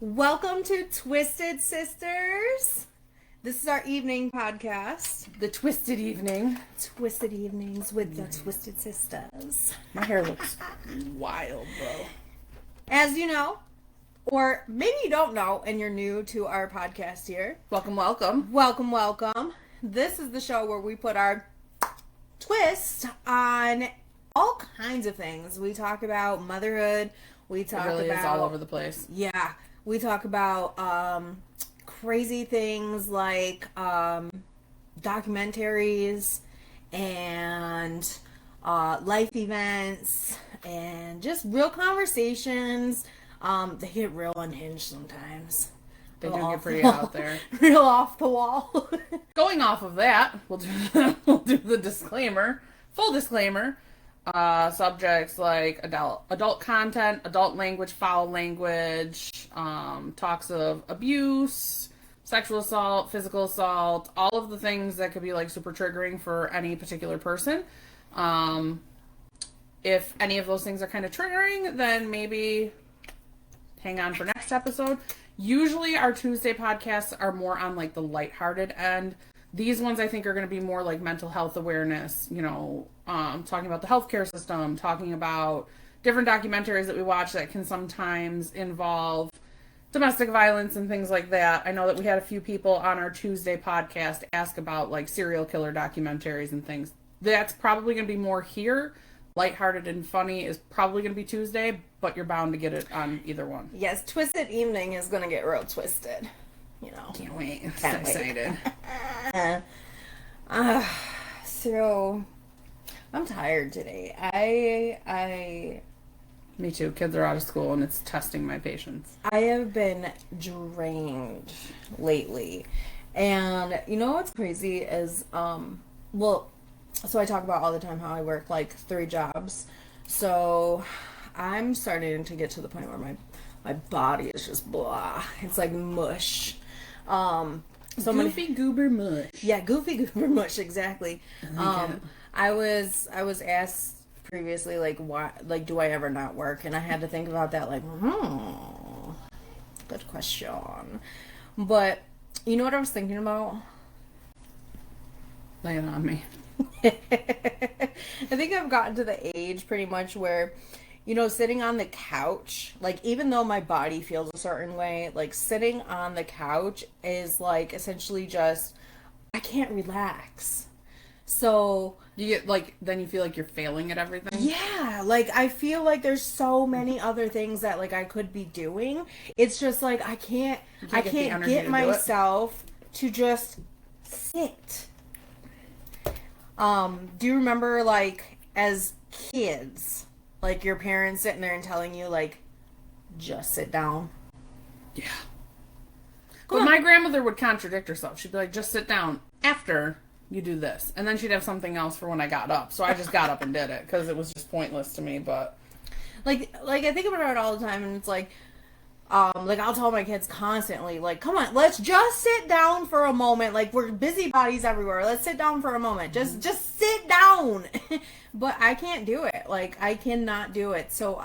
Welcome to Twizted Sisterz. This is our evening podcast. The Twizted Evening. Twizted Evenings with the Twizted Sisterz. My hair looks wild, bro. As you know, or maybe you don't know and you're new to our podcast here. Welcome, welcome. Welcome, welcome. This is the show where we put our twist on all kinds of things. We talk about motherhood. We talk It really about is all over the place. Yeah. We talk about crazy things like documentaries and life events and just real conversations. They get real unhinged sometimes. They do get pretty out there. Real off the wall. Going off of that, we'll do the disclaimer. Full disclaimer. Subjects like adult content, adult language, foul language, talks of abuse, sexual assault, physical assault, all of the things that could be like super triggering for any particular person. If any of those things are kind of triggering, then maybe hang on for next episode. Usually our Tuesday podcasts are more on like the lighthearted end. These ones I think are going to be more like mental health awareness, talking about the healthcare system, talking about different documentaries that we watch that can sometimes involve domestic violence and things like that. I know that we had a few people on our Tuesday podcast ask about like serial killer documentaries and things. That's probably going to be more here. Lighthearted and funny is probably going to be Tuesday, but you're bound to get it on either one. Yes, Twizted Evening is going to get real twisted. Can't wait. I'm Can't excited. So I'm tired today. Me too. Kids are out of school and it's testing my patience. I have been drained lately. And you know what's crazy is so I talk about all the time how I work like 3 jobs. So I'm starting to get to the point where my body is just blah. It's like mush. Goofy goober mush. Yeah, goofy goober mush, exactly. I was asked previously like why, like, do I ever not work? And I had to think about that like, good question. But you know what I was thinking about? Lay it on me. I think I've gotten to the age pretty much where, sitting on the couch, like, even though my body feels a certain way, like, sitting on the couch is, like, essentially just, I can't relax. So... You get, like, then you feel like you're failing at everything? Yeah, like, I feel like there's so many other things that, like, I could be doing. It's just, like, I can't get myself to just sit. Do you remember, like, as kids... like, your parents sitting there and telling you, like, just sit down? Yeah. But my grandmother would contradict herself. She'd be like, just sit down after you do this. And then she'd have something else for when I got up. So I just got up and did it because it was just pointless to me, but... Like, I think about it all the time, and it's like, I'll tell my kids constantly, like, come on, let's just sit down for a moment. Like, we're busybodies everywhere. Let's sit down for a moment. Just sit down. But I can't do it. Like, I cannot do it. So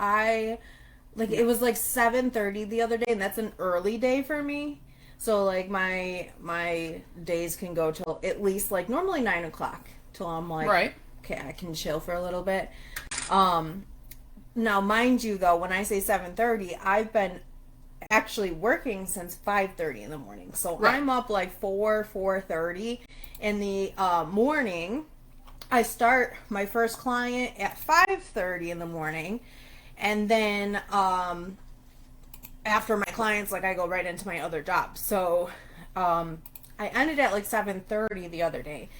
it was like 7:30 the other day, and that's an early day for me. So, like, my days can go till at least, like, normally 9 o'clock. Till I'm like, right. Okay, I can chill for a little bit. Now, mind you, though, when I say 7:30, I've been actually working since 5:30 in the morning. So right. I'm up like 4:30 in the morning. I start my first client at 5:30 in the morning, and then after my clients, like, I go right into my other job. So I ended at like 7:30 the other day,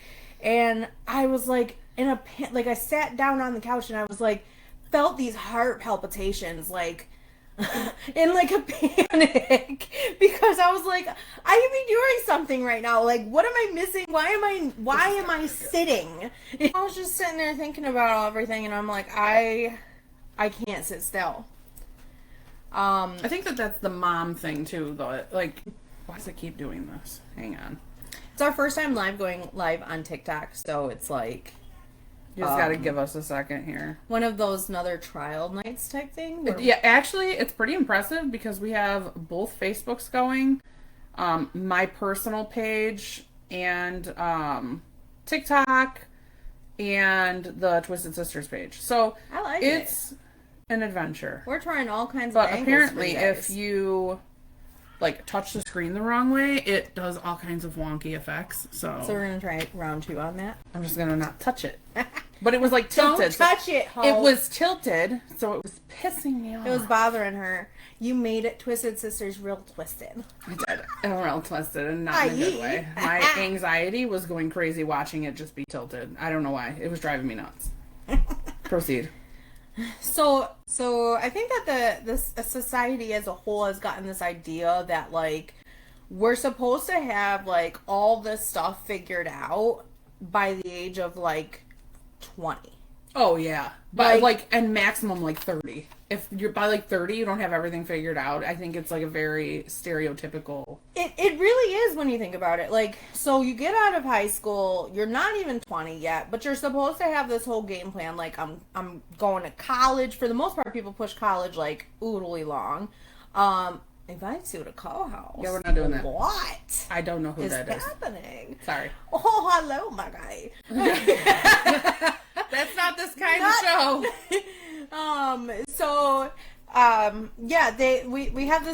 and I was like I sat down on the couch and I was like, felt these heart palpitations, like in like a panic, because I was like, I could be doing something right now. Like, what am I missing? Why am I sitting? I was just sitting there thinking about everything, and I'm like, I can't sit still. I think that's the mom thing too, though. Like, why does it keep doing this? Hang on. It's our first time going live on TikTok, so it's like, You just got to give us a second here. One of those another trial nights type thing? Yeah, actually, it's pretty impressive because we have both Facebooks going, my personal page, and TikTok, and the Twizted Sisterz page. So I like it's an adventure. We're trying all kinds but of angles apparently, for you guys. if you touch the screen the wrong way, it does all kinds of wonky effects. So we're gonna try round 2 on that. I'm just gonna not touch it. But it was tilted. Don't touch it, ho. It was tilted, so it was pissing me off. It was bothering her. You made it Twizted Sisterz real twisted. I did. Real twisted and not in a good way. My anxiety was going crazy watching it just be tilted. I don't know why. It was driving me nuts. Proceed. So I think that the society as a whole has gotten this idea that we're supposed to have all this stuff figured out by the age of 20. Oh yeah, but and maximum 30. If you're by 30, you don't have everything figured out. I think it's a very stereotypical. It really is when you think about it. So you get out of high school, you're not even 20 yet, but you're supposed to have this whole game plan. I'm going to college. For the most part, people push college oodly long. Invite you to co-house. Yeah, we're not doing that. What? I don't know who is that is. happening? Sorry. Oh, hello, my guy. That's not this kind of show. We have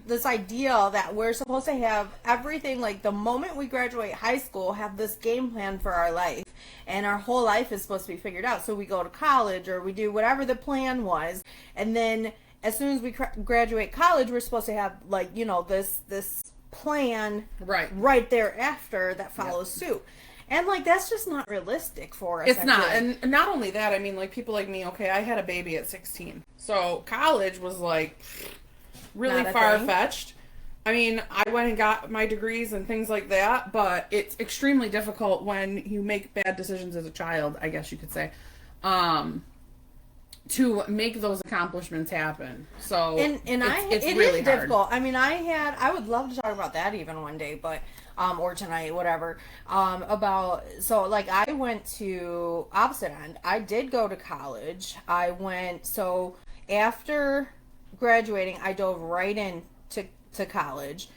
this idea that we're supposed to have everything the moment we graduate high school, have this game plan for our life, and our whole life is supposed to be figured out. So we go to college or we do whatever the plan was, and then as soon as we graduate college, we're supposed to have this plan right thereafter that follows suit. And that's just not realistic for us. It's not. And not only that, I mean people like me, okay, I had a baby at 16. So college was really far-fetched. I mean, I went and got my degrees and things like that, but it's extremely difficult when you make bad decisions as a child, I guess you could say, to make those accomplishments happen. So it really is difficult. I mean, I would love to talk about that even one day, but or tonight, whatever. I went to opposite end. I did go to college. So after graduating, I dove right into college,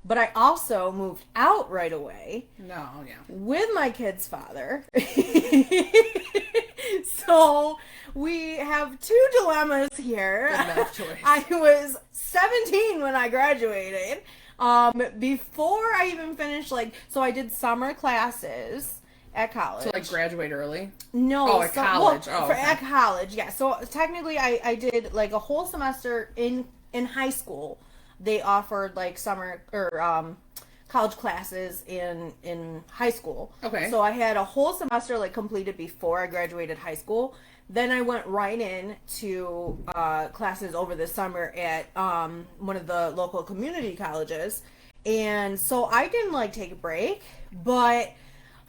but I also moved out right away. No, yeah. With my kid's father. So we have 2 dilemmas here. Good life choice. I was 17 when I graduated. Before I even finished, so I did summer classes at college. To graduate early? No. At college. At college, yeah. So technically I did a whole semester in high school. They offered summer or college classes in high school. Okay. So I had a whole semester completed before I graduated high school. Then I went right in to classes over the summer at one of the local community colleges. And so I didn't take a break, but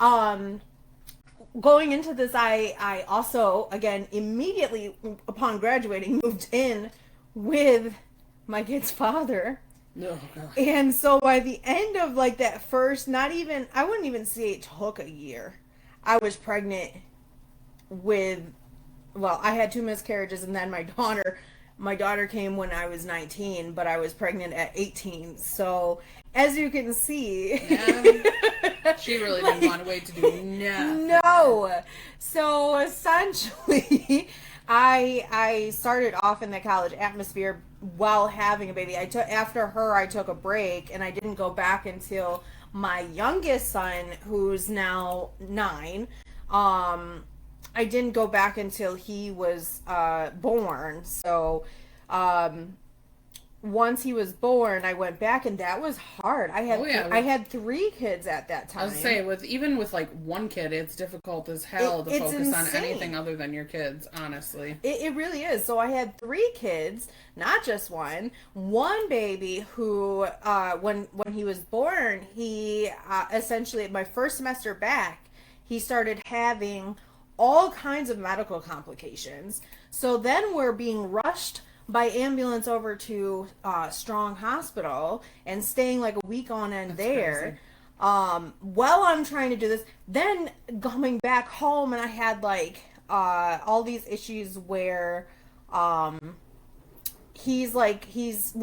going into this, I also, again, immediately upon graduating, moved in with my kid's father. Oh, God. And so by the end of that first, I wouldn't even say it took a year. I was pregnant I had 2 miscarriages, and then my daughter came when I was 19, but I was pregnant at 18. So as you can see, yeah. She really didn't want to wait to do nothing. No. So essentially, I started off in the college atmosphere while having a baby. After her, I took a break, and I didn't go back until my youngest son, who's now 9. I didn't go back until he was born. So once he was born, I went back, and that was hard. I had 3 kids at that time. I was say even with 1 kid, it's difficult as hell to focus on anything other than your kids. Honestly, it really is. So I had 3 kids, not just one. One baby who, when he was born, he essentially my first semester back, he started having all kinds of medical complications. So then we're being rushed by ambulance over to Strong Hospital and staying a week on end there. While I'm trying to do this, then coming back home, and I had like all these issues where we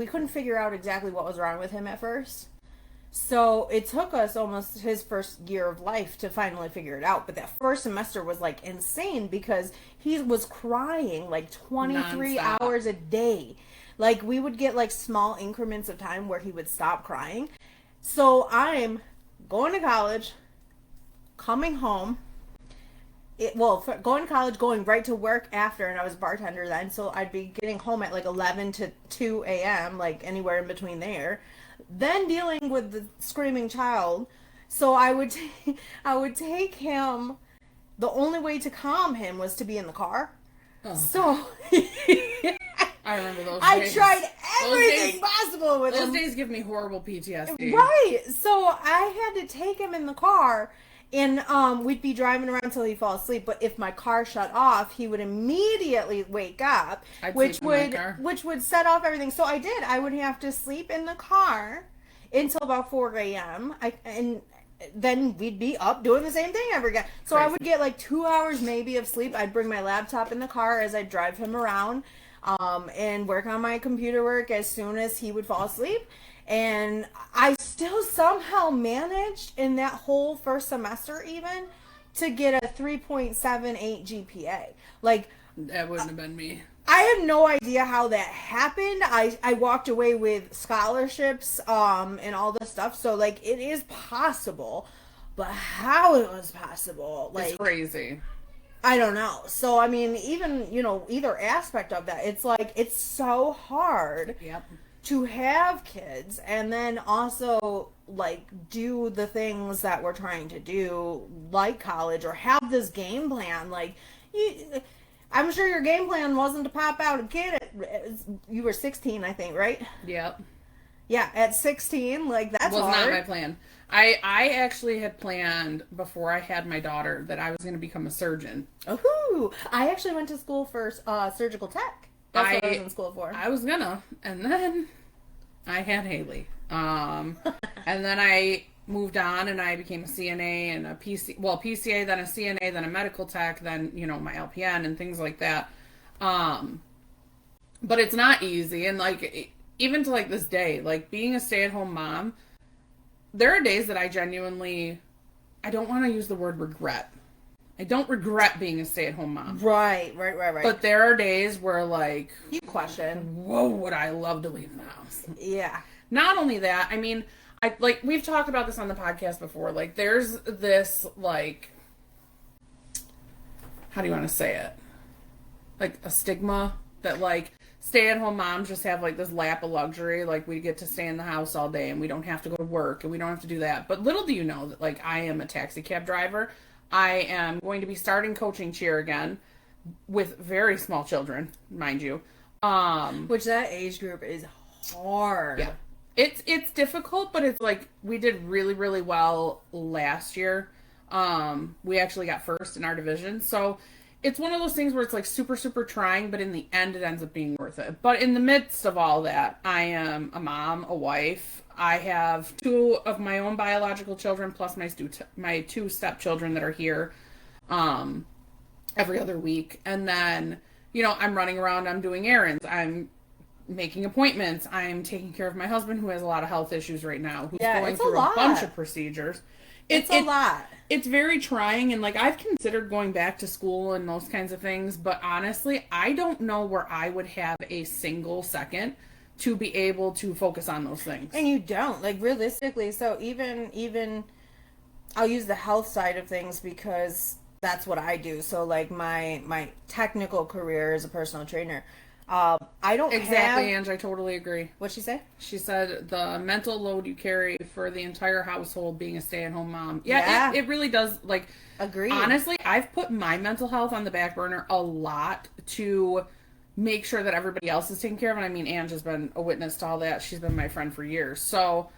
couldn't figure out exactly what was wrong with him at first. So it took us almost his first year of life to finally figure it out. But that first semester was like insane because he was crying like 23 Nonstop. hours a day. Like we would get like small increments of time where he would stop crying. So I'm going to college, coming home. Going to college, going right to work after, and I was a bartender then, so I'd be getting home at like 11 to 2 a.m., like anywhere in between there. Then dealing with the screaming child. So I would take him. The only way to calm him was to be in the car. Oh. So I remember those days. I tried everything possible with him. Those days give me horrible PTSD. Right. So I had to take him in the car. And we'd be driving around until he'd fall asleep. But if my car shut off, he would immediately wake up, which would set off everything. So I did. I would have to sleep in the car until about 4 a.m. And then we'd be up doing the same thing every day. So I would get like 2 hours maybe of sleep. I'd bring my laptop in the car as I'd drive him around and work on my computer work as soon as he would fall asleep. And I still somehow managed in that whole first semester even to get a 3.78 GPA. Like, that wouldn't have been me. I have no idea how that happened. I walked away with scholarships and all this stuff. So, like, it is possible. But how it was possible, like, it's crazy. I don't know. So, I mean, even, either aspect of that, it's like, it's so hard. Yep. To have kids and then also like do the things that we're trying to do, like college, or have this game plan. Like I'm sure your game plan wasn't to pop out a kid you were 16, I think, right? Yep. Yeah, at 16, like that's was hard. Not my plan. I actually had planned before I had my daughter that I was going to become a surgeon. Ooh, I actually went to school for surgical tech. That's what I was in school for. I was gonna, and then I had Haley. And then I moved on and I became a CNA and a PCA, then a CNA, then a medical tech, then, my LPN and things like that. But it's not easy. And like, even to like this day, like being a stay-at-home mom, there are days that I don't want to use the word regret. I don't regret being a stay-at-home mom. Right. But there are days where, like, you question, whoa, would I love to leave the house? Yeah. Not only that, I mean, we've talked about this on the podcast before. Like, there's this, like, how do you want to say it? Like, a stigma that, like, stay-at-home moms just have, like, this lap of luxury. Like, we get to stay in the house all day and we don't have to go to work and we don't have to do that. But little do you know that, like, I am a taxi cab driver. I am going to be starting coaching cheer again with very small children, mind you. Which that age group is hard. Yeah. It's difficult, but it's like we did really, really well last year. We actually got first in our division. So it's one of those things where it's like super, super trying, but in the end it ends up being worth it. But in the midst of all that, I am a mom, a wife. I have 2 of my own biological children plus my 2 stepchildren that are here every other week. And then, I'm running around, I'm doing errands, I'm making appointments, I'm taking care of my husband who has a lot of health issues right now, who's going through a bunch of procedures. It's a lot. It's very trying, and like I've considered going back to school and those kinds of things, but honestly, I don't know where I would have a single second to be able to focus on those things. And you don't, like, realistically. So even I'll use the health side of things because that's what I do. So like my technical career as a personal trainer, I don't exactly, Ange, I totally agree. What'd she say? She said the mental load you carry for the entire household being a stay-at-home mom. Yeah. It really does, like, agree. Honestly, I've put my mental health on the back burner a lot to make sure that everybody else is taken care of. And I mean, Ange has been a witness to all that. She's been my friend for years. So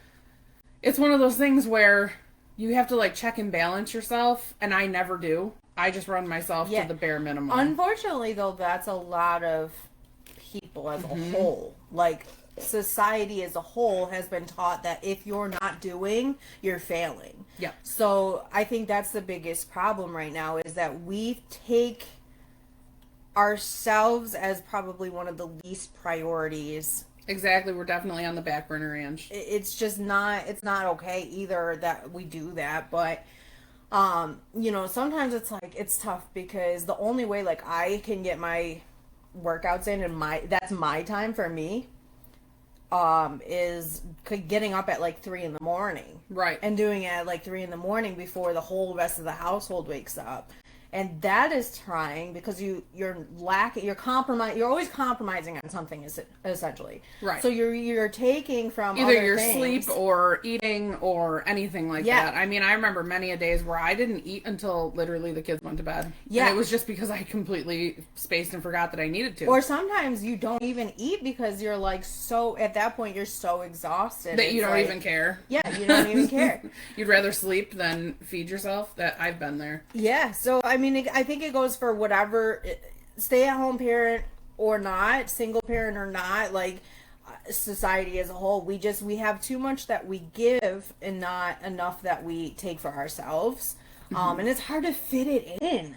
it's one of those things where you have to like check and balance yourself. And I never do. I just run myself to the bare minimum. Unfortunately, though, that's a lot of people as a whole. Like, society as a whole has been taught that if you're not doing, you're failing. Yeah. So I think that's the biggest problem right now, is that we take ourselves as probably one of the least priorities. Exactly. We're definitely on the back burner, Ange. It's just not, it's not okay either that we do that. But you know, sometimes it's like, it's tough because the only way like I can get my workouts in, and that's my time for me, is getting up at like 3 in the morning, Right. and doing it at like 3 in the morning before the whole rest of the household wakes up. And that is trying because you're always compromising on something, essentially. Right. So you're taking from either other your things. sleep or eating or anything like Yeah. that. I mean, I remember many a days where I didn't eat until literally the kids went to bed. Yeah. And it was just because I completely spaced and forgot that I needed to. Or sometimes you don't even eat because you're like, so at that point you're so exhausted that you It's don't like, even care. Yeah, you don't even care. You'd rather sleep than feed yourself. That I've been there. Yeah, so I mean, I think it goes for whatever, stay-at-home parent or not, single parent or not, like society as a whole. We have too much that we give and not enough that we take for ourselves, and it's hard to fit it in.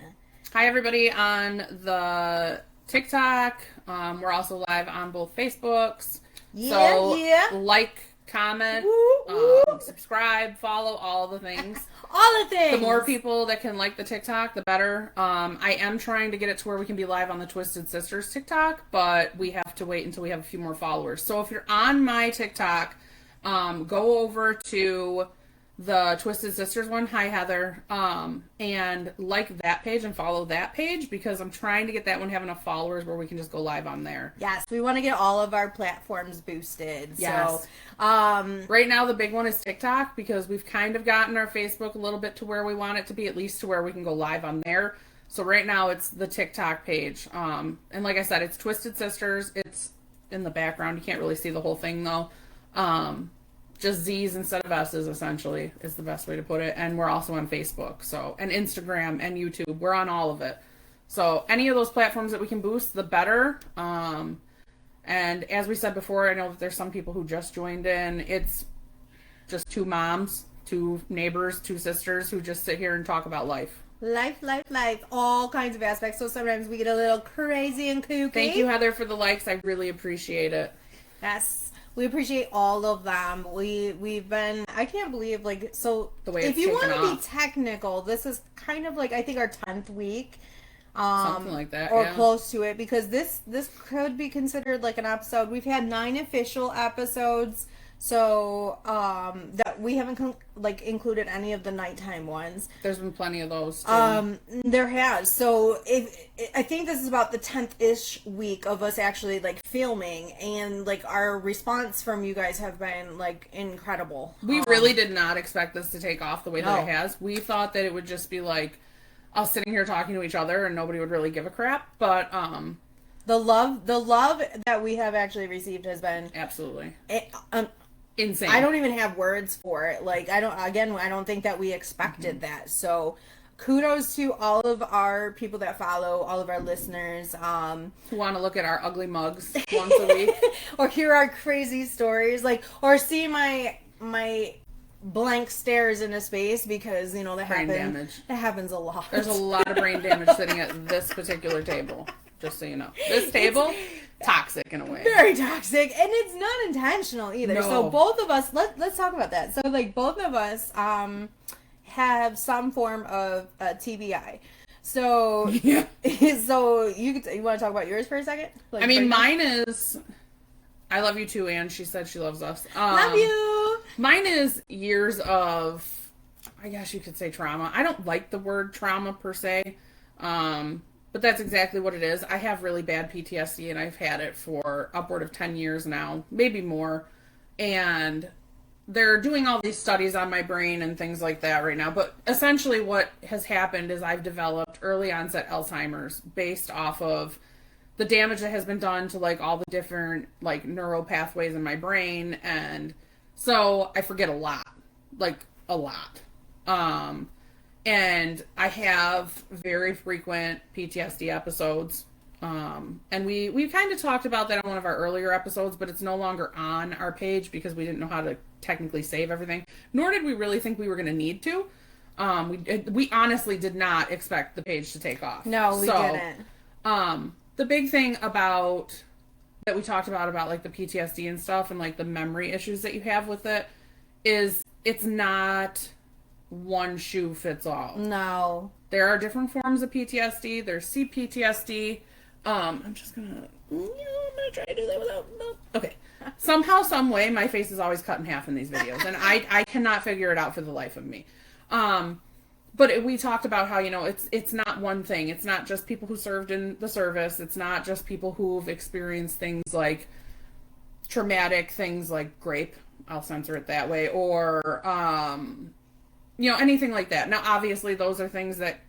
Hi, everybody on the TikTok. We're also live on both Facebooks. Yeah. Like, comment, Woo. subscribe, follow, all the things. All the things. The more people that can like the TikTok, the better. I am trying to get it to where we can be live on the Twizted Sisterz TikTok, but we have to wait until we have a few more followers. So if you're on my TikTok, go over to the Twizted Sisterz one. Hi, Heather. And like that page and follow that page because I'm trying to get that one have enough followers where we can just go live on there. Yes, we want to get all of our platforms boosted. Yes. So, right now the big one is TikTok because we've kind of gotten our Facebook a little bit to where we want it to be, at least to where we can go live on there. So right now it's the TikTok page. And like I said, it's Twizted Sisterz. It's in the background. You can't really see the whole thing though. Just Z's instead of S's, essentially, is the best way to put it. And we're also on Facebook, so, and Instagram and YouTube. We're on all of it. So any of those platforms that we can boost, the better. And as we said before, I know that there's some people who just joined in. It's just two moms, two neighbors, two sisters who just sit here and talk about life. Life, all kinds of aspects. So sometimes we get a little crazy and kooky. Thank you, Heather, for the likes. I really appreciate it. Yes. We appreciate all of them. We've been, I can't believe, like, so The way if it's you want taken to be off. technical, this is kind of like, I think our 10th week. Something like that, or yeah. close to it, because this could be considered like an episode. We've had 9 official episodes, so that we haven't included any of the nighttime ones. There's been plenty of those too. There has. So I think this is about the 10th-ish week of us actually like filming, and like our response from you guys have been like incredible. We really did not expect this to take off the way that No. it has. We thought that it would just be like us sitting here talking to each other and nobody would really give a crap. But the love that we have actually received has been absolutely insane. insane. I don't even have words for it. Like, I don't think that we expected that. So kudos to all of our people that follow, all of our listeners, who want to look at our ugly mugs once a week. or hear our crazy stories, like, or see my blank stares into space, because that Brain happens. damage. That happens a lot. There's a lot of brain damage sitting at this particular table. Just so you know. This table, toxic in a way. Very toxic, and it's not intentional either. No. So both of us, let's talk about that. So like both of us have some form of TBI. So Yeah. so you want to talk about yours for a second? Like, I mean, break down? mine is... I love you too, Anne. She said she loves us. Love you. Mine is years of, I guess you could say, trauma. I don't like the word trauma per se, but that's exactly what it is. I have really bad PTSD, and I've had it for upward of 10 years now, maybe more. And they're doing all these studies on my brain and things like that right now. But essentially what has happened is I've developed early onset Alzheimer's based off of the damage that has been done to like all the different like neural pathways in my brain. And so I forget a lot, like a lot. And I have very frequent PTSD episodes, And we kind of talked about that on one of our earlier episodes, but it's no longer on our page because we didn't know how to technically save everything, nor did we really think we were going to need to. We honestly did not expect the page to take off. No, we didn't. The big thing about that we talked about like the PTSD and stuff and like the memory issues that you have with it is it's not one shoe fits all. No. There are different forms of PTSD. There's CPTSD. I'm gonna try to do that without. Okay. Somehow, some way, my face is always cut in half in these videos, and I cannot figure it out for the life of me. But we talked about how, it's not one thing. It's not just people who served in the service. It's not just people who've experienced things like traumatic things like rape. I'll censor it that way. Or, anything like that. Now, obviously, those are things that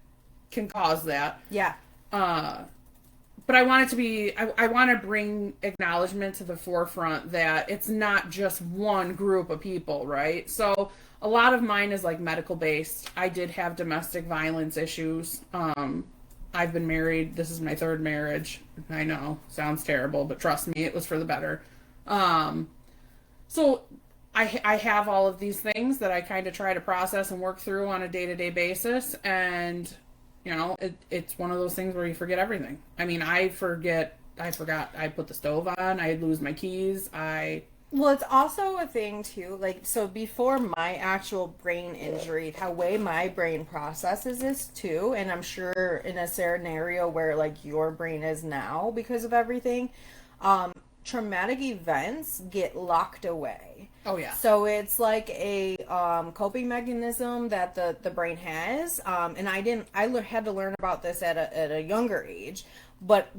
can cause that. Yeah. But I want it to be, I want to bring acknowledgement to the forefront that it's not just one group of people, right? So a lot of mine is like medical based. I did have domestic violence issues. I've been married. This is my third marriage. I know, sounds terrible, but trust me, it was for the better. So I have all of these things that I kind of try to process and work through on a day-to-day basis. And it's one of those things where you forget everything. I mean, I forgot I put the stove on, I lose my keys, Well, it's also a thing, too, so before my actual brain injury, how way my brain processes this, too, and I'm sure in a scenario where, your brain is now because of everything, traumatic events get locked away. Oh, yeah. So it's like a coping mechanism that the brain has, and I had to learn about this at a younger age, but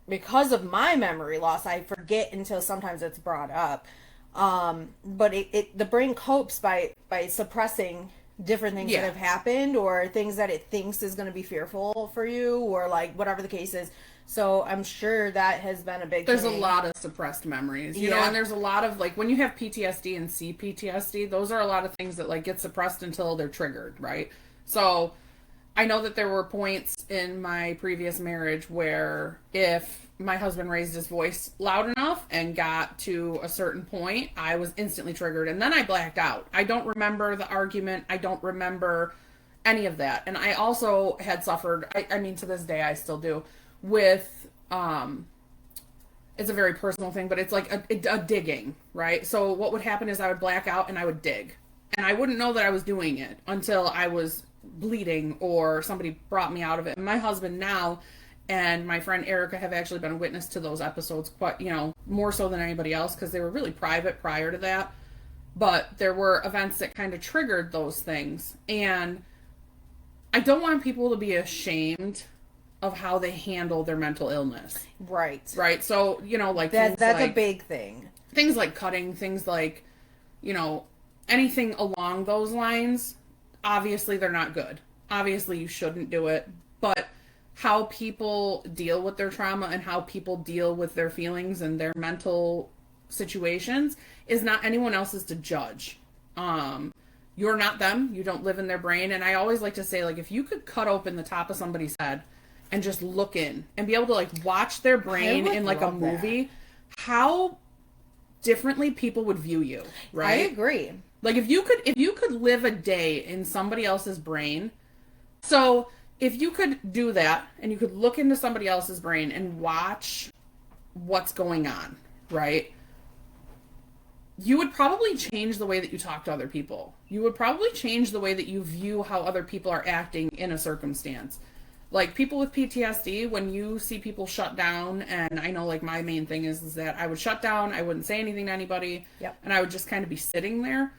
because of my memory loss, I forget until sometimes it's brought up. But the brain copes by suppressing different things that have happened or things that it thinks is going to be fearful for you or whatever the case is. So I'm sure that has been a big There's thing. a lot of suppressed memories, you know, and there's a lot of, when you have PTSD and CPTSD, those are a lot of things that, get suppressed until they're triggered, right? So I know that there were points in my previous marriage where if my husband raised his voice loud enough and got to a certain point, I was instantly triggered, and then I blacked out. I don't remember the argument. I don't remember any of that. And I also had suffered, I mean, to this day, I still do, with, it's a very personal thing, but it's like a digging, right? So what would happen is I would black out and I would dig. And I wouldn't know that I was doing it until I was bleeding or somebody brought me out of it. And my husband now and my friend Erica have actually been a witness to those episodes quite, more so than anybody else because they were really private prior to that. But there were events that kind of triggered those things. And I don't want people to be ashamed of how they handle their mental illness. Right. Right. So, that's a big thing. Things like cutting, things like, anything along those lines, obviously they're not good. Obviously you shouldn't do it. But how people deal with their trauma and how people deal with their feelings and their mental situations is not anyone else's to judge. You're not them. You don't live in their brain. And I always like to say, if you could cut open the top of somebody's head and just look in and be able to watch their brain in a movie, how differently people would view you, right? I agree. If you could live a day in somebody else's brain, so if you could do that and you could look into somebody else's brain and watch what's going on, right? You would probably change the way that you talk to other people. You would probably change the way that you view how other people are acting in a circumstance. People with PTSD, when you see people shut down, and I know my main thing is that I would shut down, I wouldn't say anything to anybody, and I would just kind of be sitting there.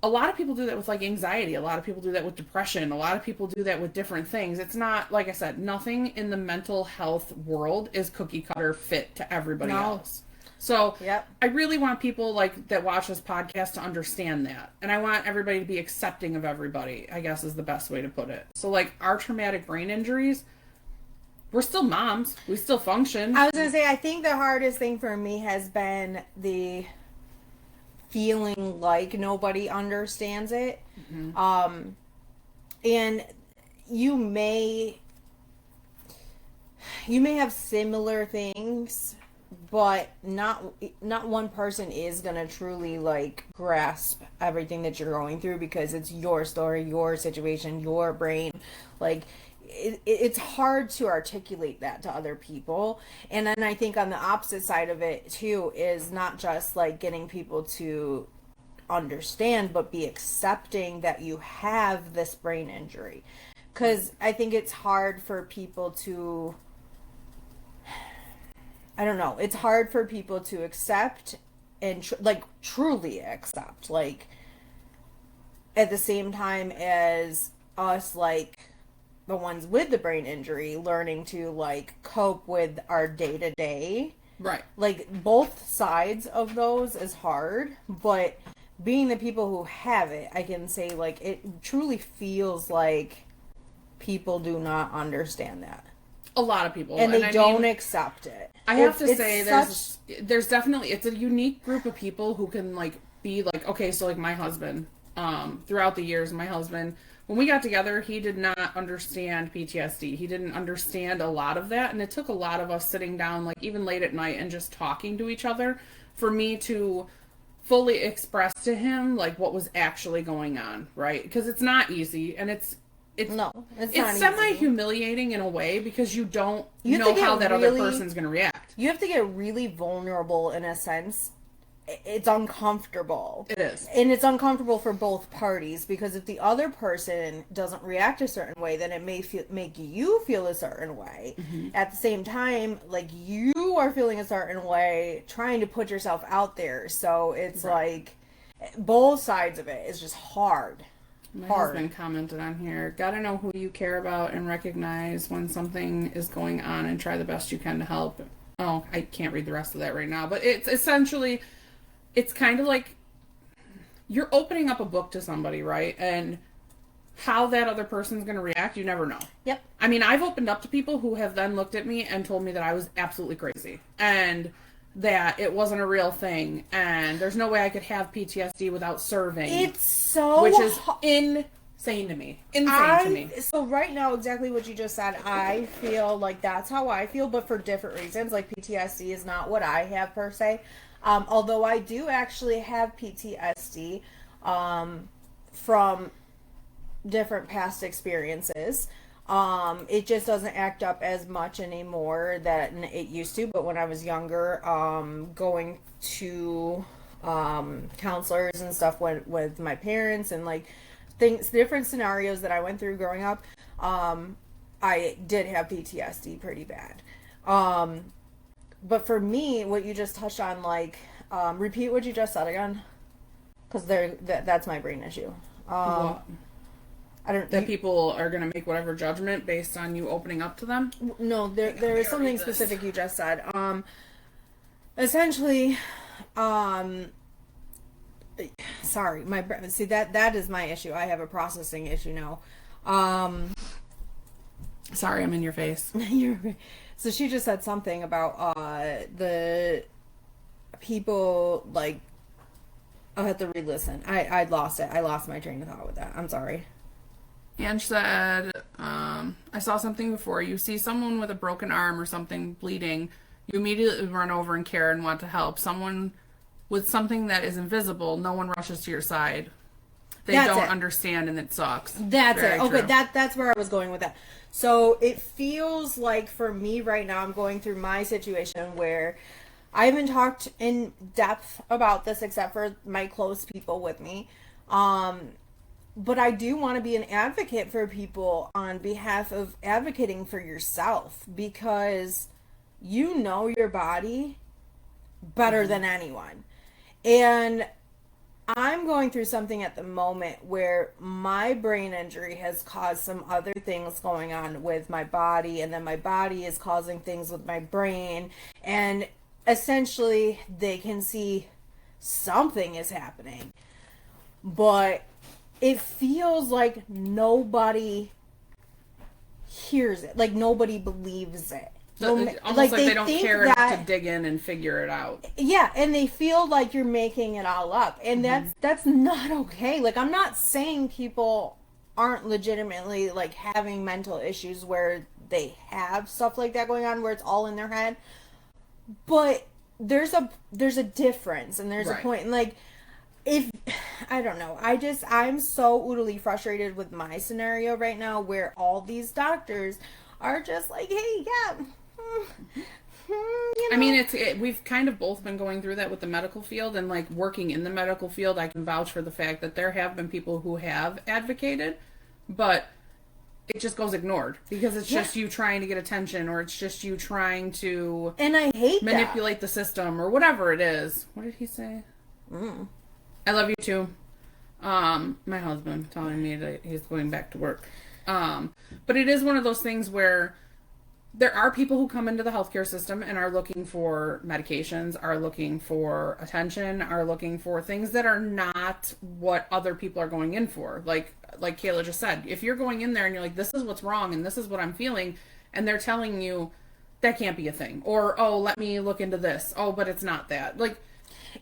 A lot of people do that with anxiety. A lot of people do that with depression. A lot of people do that with different things. It's not, like I said, nothing in the mental health world is cookie cutter fit to everybody else. So I really want people that watch this podcast to understand that. And I want everybody to be accepting of everybody, I guess is the best way to put it. So our traumatic brain injuries, we're still moms. We still function. I was going to say, I think the hardest thing for me has been the feeling like nobody understands it. Mm-hmm. And you may... you may have similar things, but not one person is gonna truly like grasp everything that you're going through, because it's your story, your situation, your brain. Like it's hard to articulate that to other people. And then I think on the opposite side of it too is not just like getting people to understand, but be accepting that you have this brain injury. Because I think it's hard for people to, I don't know, it's hard for people to accept and like truly accept, like at the same time as us, like the ones with the brain injury, learning to like cope with our day to day. Right. Like both sides of those is hard, but being the people who have it, I can say like it truly feels like people do not understand that. A lot of people. And they don't accept it. I have to say there's definitely, it's a unique group of people who can like be like, okay, so like my husband, throughout the years, my husband, when we got together, he did not understand PTSD. He didn't understand a lot of that. And it took a lot of us sitting down, like even late at night and just talking to each other for me to fully express to him like what was actually going on, right? Because it's not easy, and it's not semi-humiliating in a way, because you don't know how that other person's going to react. You have to get really vulnerable in a sense. It's uncomfortable. It is. And it's uncomfortable for both parties, because if the other person doesn't react a certain way, then it may make you feel a certain way. Mm-hmm. At the same time, like you are feeling a certain way, trying to put yourself out there. So it's like both sides of it is just hard. My husband commented on here, gotta know who you care about and recognize when something is going on and try the best you can to help. Oh, I can't read the rest of that right now, but it's essentially, it's kind of like you're opening up a book to somebody, right? And how that other person's going to react, you never know. Yep. I mean, I've opened up to people who have then looked at me and told me that I was absolutely crazy and that it wasn't a real thing, and there's no way I could have PTSD without serving. It's so... Which is insane to me. Insane to me. So right now, exactly what you just said, I feel like that's how I feel, but for different reasons. Like PTSD is not what I have per se. Although I do actually have PTSD from different past experiences. It just doesn't act up as much anymore than it used to. But when I was younger, going to counselors and stuff with my parents and like different scenarios that I went through growing up, I did have PTSD pretty bad. But for me, what you just touched on, like, repeat what you just said again, because that's my brain issue. What? People are going to make whatever judgment based on you opening up to them? No, there is something specific you just said. Essentially, sorry, see that is my issue. I have a processing issue now. Sorry, I'm in your face. So she just said something about the people, like, I'll have to re-listen. I lost it. I lost my train of thought with that. I'm sorry. Ange said, I saw something before. You see someone with a broken arm or something bleeding, you immediately run over and care and want to help. Someone with something that is invisible, no one rushes to your side. They don't understand, and it sucks. That's it. Okay, that's where I was going with that. So it feels like for me right now, I'm going through my situation where I haven't talked in depth about this except for my close people with me. But I do want to be an advocate for people on behalf of advocating for yourself, because you know your body better than anyone. And I'm going through something at the moment where my brain injury has caused some other things going on with my body, and then my body is causing things with my brain, and essentially they can see something is happening, but it feels like nobody hears it, like nobody believes it. Almost like they don't care enough to dig in and figure it out. Yeah, and they feel like you're making it all up, and that's not okay. Like, I'm not saying people aren't legitimately like having mental issues where they have stuff like that going on where it's all in their head. But there's a difference, and there's a point. And like, if I don't know, I'm so utterly frustrated with my scenario right now, where all these doctors are just like, hey, yeah. You know. I mean, we've kind of both been going through that with the medical field, and like working in the medical field, I can vouch for the fact that there have been people who have advocated, but it just goes ignored because it's just you trying to get attention, or it's just you trying to and I hate manipulate the system or whatever it is. What did he say? I love you too. My husband telling me that he's going back to work. But it is one of those things where there are people who come into the healthcare system and are looking for medications, are looking for attention, are looking for things that are not what other people are going in for. Like Kayla just said, if you're going in there and you're like, this is what's wrong and this is what I'm feeling, and they're telling you that can't be a thing, or, oh, let me look into this. Oh, but it's not that. Like,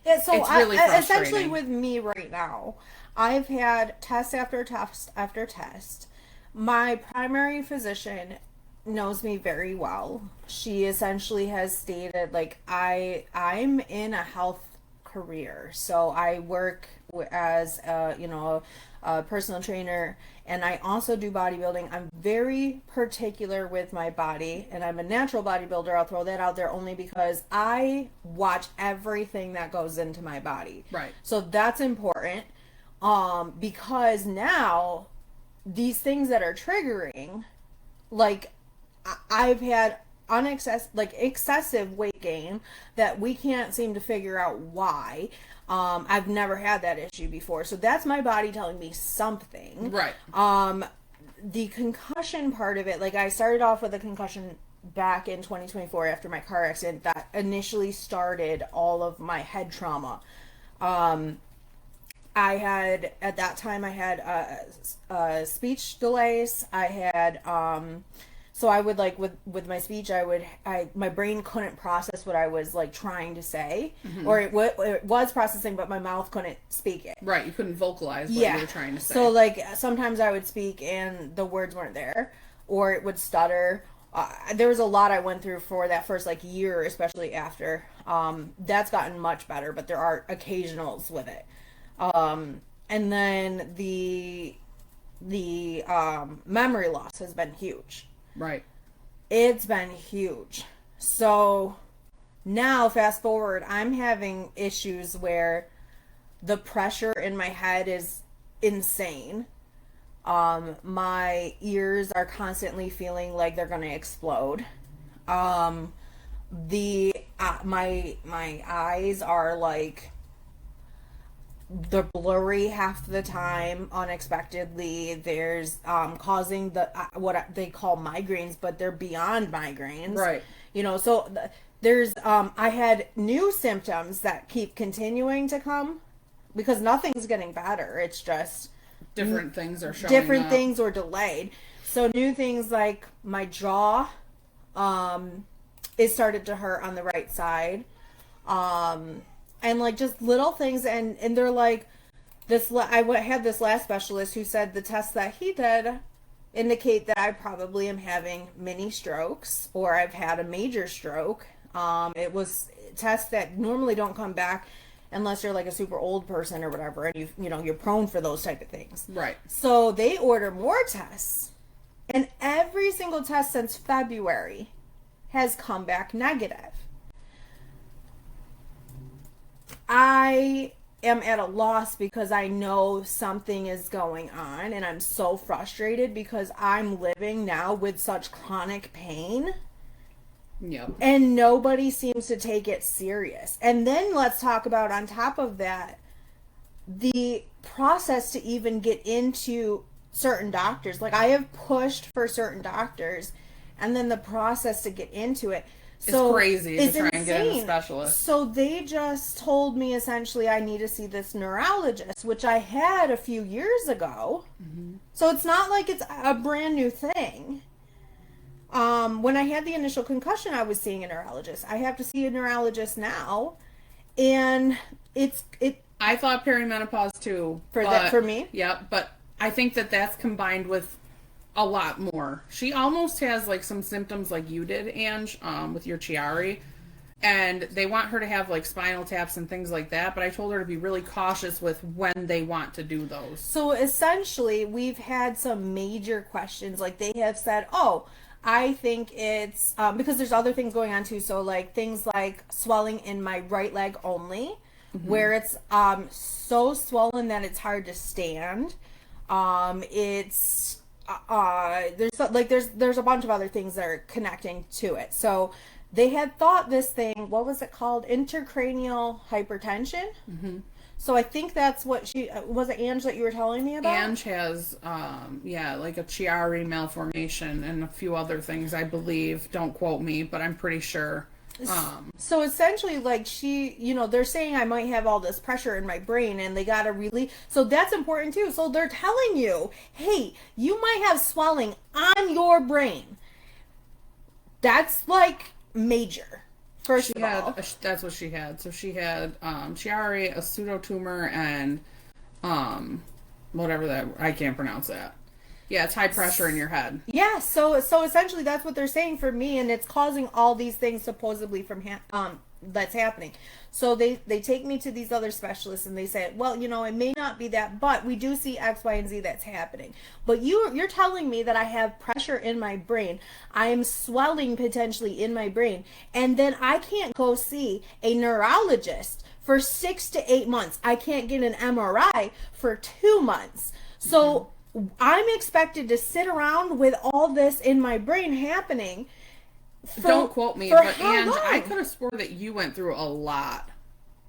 it's really frustrating. Essentially with me right now, I've had test after test after test. My primary physician knows me very well. She essentially has stated, like, I'm in a health career, so I work as a personal trainer, and I also do bodybuilding. I'm very particular with my body, and I'm a natural bodybuilder. I'll throw that out there only because I watch everything that goes into my body. Right. So that's important. Because now these things that are triggering, like, I've had excessive weight gain that we can't seem to figure out why. I've never had that issue before. So that's my body telling me something. Right. The concussion part of it, like, I started off with a concussion back in 2024 after my car accident that initially started all of my head trauma. At that time I had speech delays. I had so I would, like, with my speech, my brain couldn't process what I was, like, trying to say, or it was processing, but my mouth couldn't speak it. Right, you couldn't vocalize what you were trying to say. So, like, sometimes I would speak and the words weren't there, or it would stutter. There was a lot I went through for that first, like, year, especially after. That's gotten much better, but there are occasionals with it. And then the memory loss has been huge. Right. It's been huge. So now, fast forward, I'm having issues where the pressure in my head is insane. My ears are constantly feeling like they're going to explode. My eyes are, like, they're blurry half the time unexpectedly. There's causing what they call migraines, but they're beyond migraines, right? So there's I had new symptoms that keep continuing to come because nothing's getting better. It's just different things are showing different up. Things were delayed. So new things like my jaw it started to hurt on the right side. And, like, just little things, and they're like, I had this last specialist who said the tests that he did indicate that I probably am having mini strokes, or I've had a major stroke. It was tests that normally don't come back unless you're, like, a super old person or whatever, and you're prone for those type of things. Right. So they order more tests, and every single test since February has come back negative. I am at a loss because I know something is going on, and I'm so frustrated because I'm living now with such chronic pain. Yep. And nobody seems to take it serious. And then let's talk about, on top of that, the process to even get into certain doctors. Like, I have pushed for certain doctors, and then the process to get into it. It's crazy to try and get a specialist. So they just told me essentially I need to see this neurologist, which I had a few years ago. Mm-hmm. So it's not like it's a brand new thing. When I had the initial concussion, I was seeing a neurologist. I have to see a neurologist now, and I thought perimenopause too for me. Yeah, but I think that's combined with a lot more. She almost has like some symptoms like you did, Ange, with your Chiari. And they want her to have like spinal taps and things like that, but I told her to be really cautious with when they want to do those. So essentially, we've had some major questions. Like they have said, oh, I think it's because there's other things going on too. So like things like swelling in my right leg only, where it's so swollen that it's hard to stand. It's there's a bunch of other things that are connecting to it. So they had thought this thing, what was it called? Intracranial hypertension. So I think that's what was it Ange that you were telling me about? Ange has, like a Chiari malformation and a few other things, I believe. Don't quote me, but I'm pretty sure. So essentially, like they're saying I might have all this pressure in my brain and they gotta really, so that's important too. So they're telling you, hey, you might have swelling on your brain. That's like major. First of all, that's what she had. So she had Chiari, a pseudotumor, and whatever that, I can't pronounce that. Yeah, it's high pressure in your head. Yeah, so essentially that's what they're saying for me, and it's causing all these things supposedly from that's happening. So they take me to these other specialists and they say, well, it may not be that, but we do see X, Y, and Z that's happening. But you're telling me that I have pressure in my brain. I am swelling potentially in my brain. And then I can't go see a neurologist for 6 to 8 months. I can't get an MRI for 2 months. So I'm expected to sit around with all this in my brain happening. Don't quote me, but Ange, I could have swore that you went through a lot.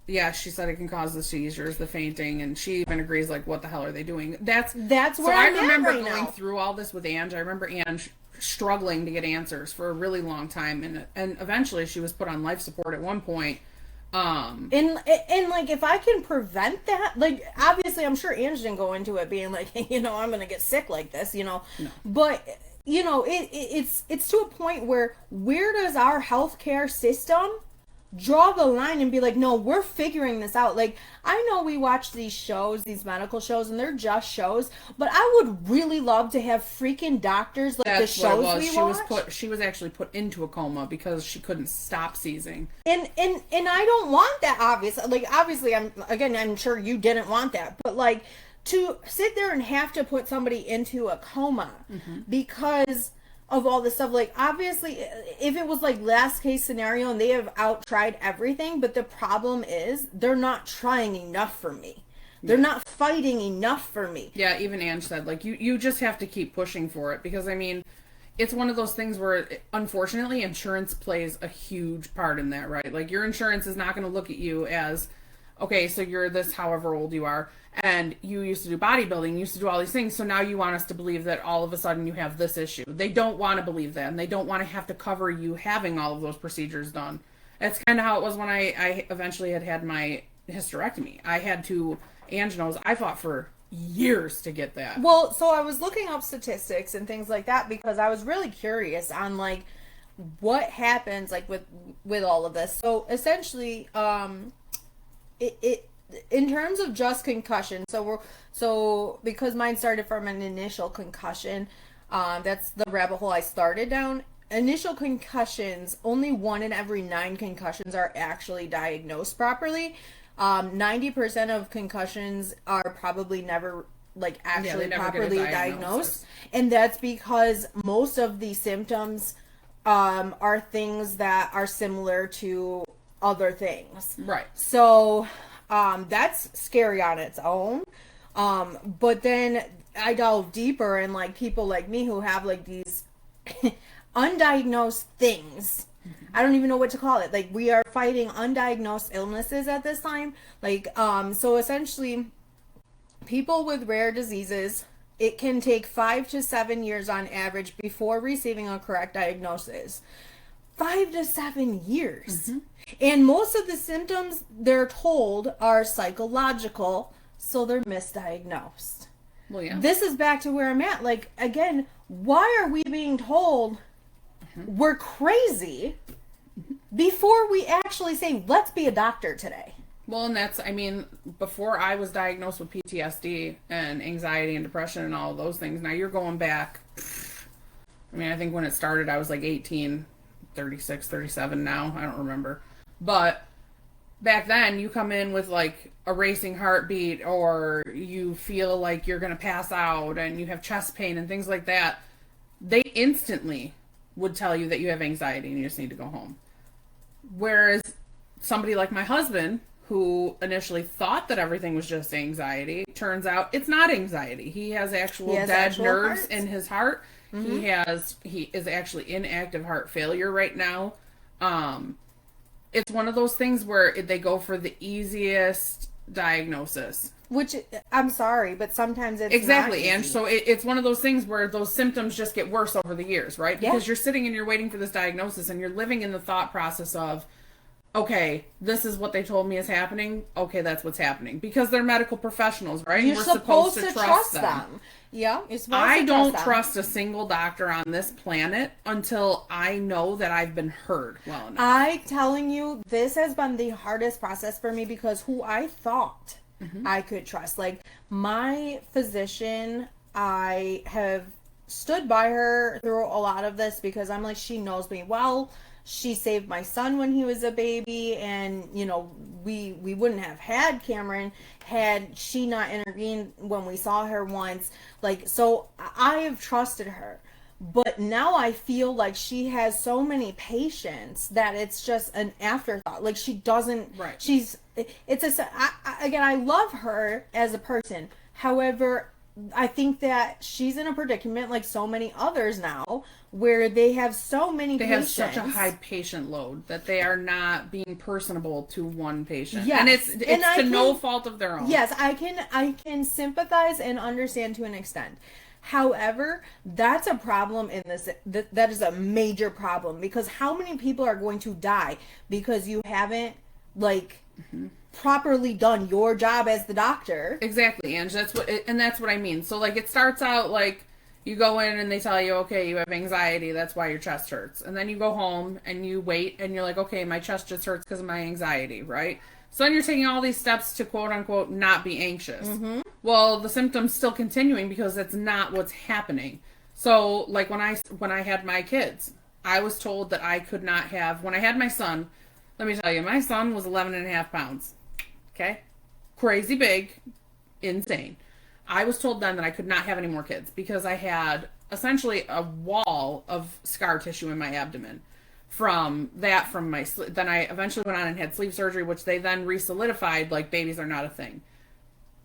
Yeah, she said it can cause the seizures, the fainting, and she even agrees, like, what the hell are they doing? That's where so I'm I remember at right going now. through all this with Ange. I remember Ange struggling to get answers for a really long time, and eventually she was put on life support at one point. And like, if I can prevent that, like, obviously I'm sure Ange didn't go into it being like, hey, I'm gonna get sick like this, No. But it's to a point where does our healthcare system draw the line and be like, no, we're figuring this out? Like, I know we watch these shows, these medical shows, and they're just shows, but I would really love to have freaking doctors like That's the shows what it was. we watch. She was actually put into a coma because she couldn't stop seizing. And I don't want that, obviously. Like, obviously, I'm sure you didn't want that, but like, to sit there and have to put somebody into a coma because of all this stuff, like, obviously, if it was like last case scenario and they have tried everything, but the problem is they're not trying enough for me. They're not fighting enough for me. Yeah, even Ange said, like, you just have to keep pushing for it, because I mean, it's one of those things where, unfortunately, insurance plays a huge part in that, right? Like, your insurance is not going to look at you as, okay, so you're this however old you are, and you used to do bodybuilding, you used to do all these things, so now you want us to believe that all of a sudden you have this issue. They don't want to believe that, and they don't want to have to cover you having all of those procedures done. That's kind of how it was when I eventually had my hysterectomy. I had to, Ange knows, I fought for years to get that. Well, so I was looking up statistics and things like that because I was really curious on, like, what happens, like, with all of this. So essentially, it in terms of just concussion, so because mine started from an initial concussion, that's the rabbit hole I started down. Initial concussions, only 1 in every 9 concussions are actually diagnosed properly. 90% of concussions are probably never, like, actually properly diagnosed, and that's because most of the symptoms are things that are similar to other things. Right. So that's scary on its own. But then I delve deeper, and like people like me who have like these undiagnosed things. I don't even know what to call it. Like, we are fighting undiagnosed illnesses at this time. Like, so essentially, people with rare diseases, it can take 5 to 7 years on average before receiving a correct diagnosis. 5 to 7 years. And most of the symptoms, they're told, are psychological, so they're misdiagnosed. Well, yeah. This is back to where I'm at. Like, again, why are we being told we're crazy before we actually say, let's be a doctor today? Well, and that's, I mean, before I was diagnosed with PTSD and anxiety and depression and all of those things, now you're going back I mean, I think when it started, I was like 18, 36, 37 now. I don't remember. But back then, you come in with like a racing heartbeat, or you feel like you're going to pass out and you have chest pain and things like that. They instantly would tell you that you have anxiety and you just need to go home. Whereas somebody like my husband, who initially thought that everything was just anxiety, turns out it's not anxiety. He has dead nerves in his heart. Mm-hmm. He is actually in active heart failure right now. It's one of those things where they go for the easiest diagnosis. Which, I'm sorry, but sometimes it's exactly, not easy. And so it's one of those things where those symptoms just get worse over the years, right? Because you're sitting and you're waiting for this diagnosis, and you're living in the thought process of, okay, this is what they told me is happening. Okay, that's what's happening. Because they're medical professionals, right? You're supposed to trust them. Yeah, you're supposed I to don't trust a single doctor on this planet until I know that I've been heard well enough. I'm telling you, this has been the hardest process for me, because who I thought I could trust. Like, my physician, I have stood by her through a lot of this, because I'm like, she knows me well. She saved my son when he was a baby, and, you know, we wouldn't have had Cameron had she not intervened when we saw her once. Like, so I have trusted her. But now I feel like she has so many patients that it's just an afterthought. Like, she doesn't, again, I love her as a person. However, I think that she's in a predicament, like so many others now, where they have so many patients. They have such a high patient load that they are not being personable to one patient. Yes. And it's to no fault of their own. Yes, I can sympathize and understand to an extent. However, that's a problem in this. That is a major problem, because how many people are going to die because you haven't, like, properly done your job as the doctor? Exactly, and that's what I mean. So, like, it starts out like you go in and they tell you, okay, you have anxiety, that's why your chest hurts. And then you go home and you wait and you're like, okay, my chest just hurts because of my anxiety, right? So then you're taking all these steps to, quote unquote, not be anxious. Mm-hmm. Well, the symptoms still continuing because that's not what's happening. So, like, when I had my kids, I was told that I could not have, when I had my son, let me tell you, my son was 11.5 pounds. Okay? Crazy big. Insane. I was told then that I could not have any more kids because I had essentially a wall of scar tissue in my abdomen from my sleep. Then I eventually went on and had sleep surgery, which they then re-solidified, like, babies are not a thing.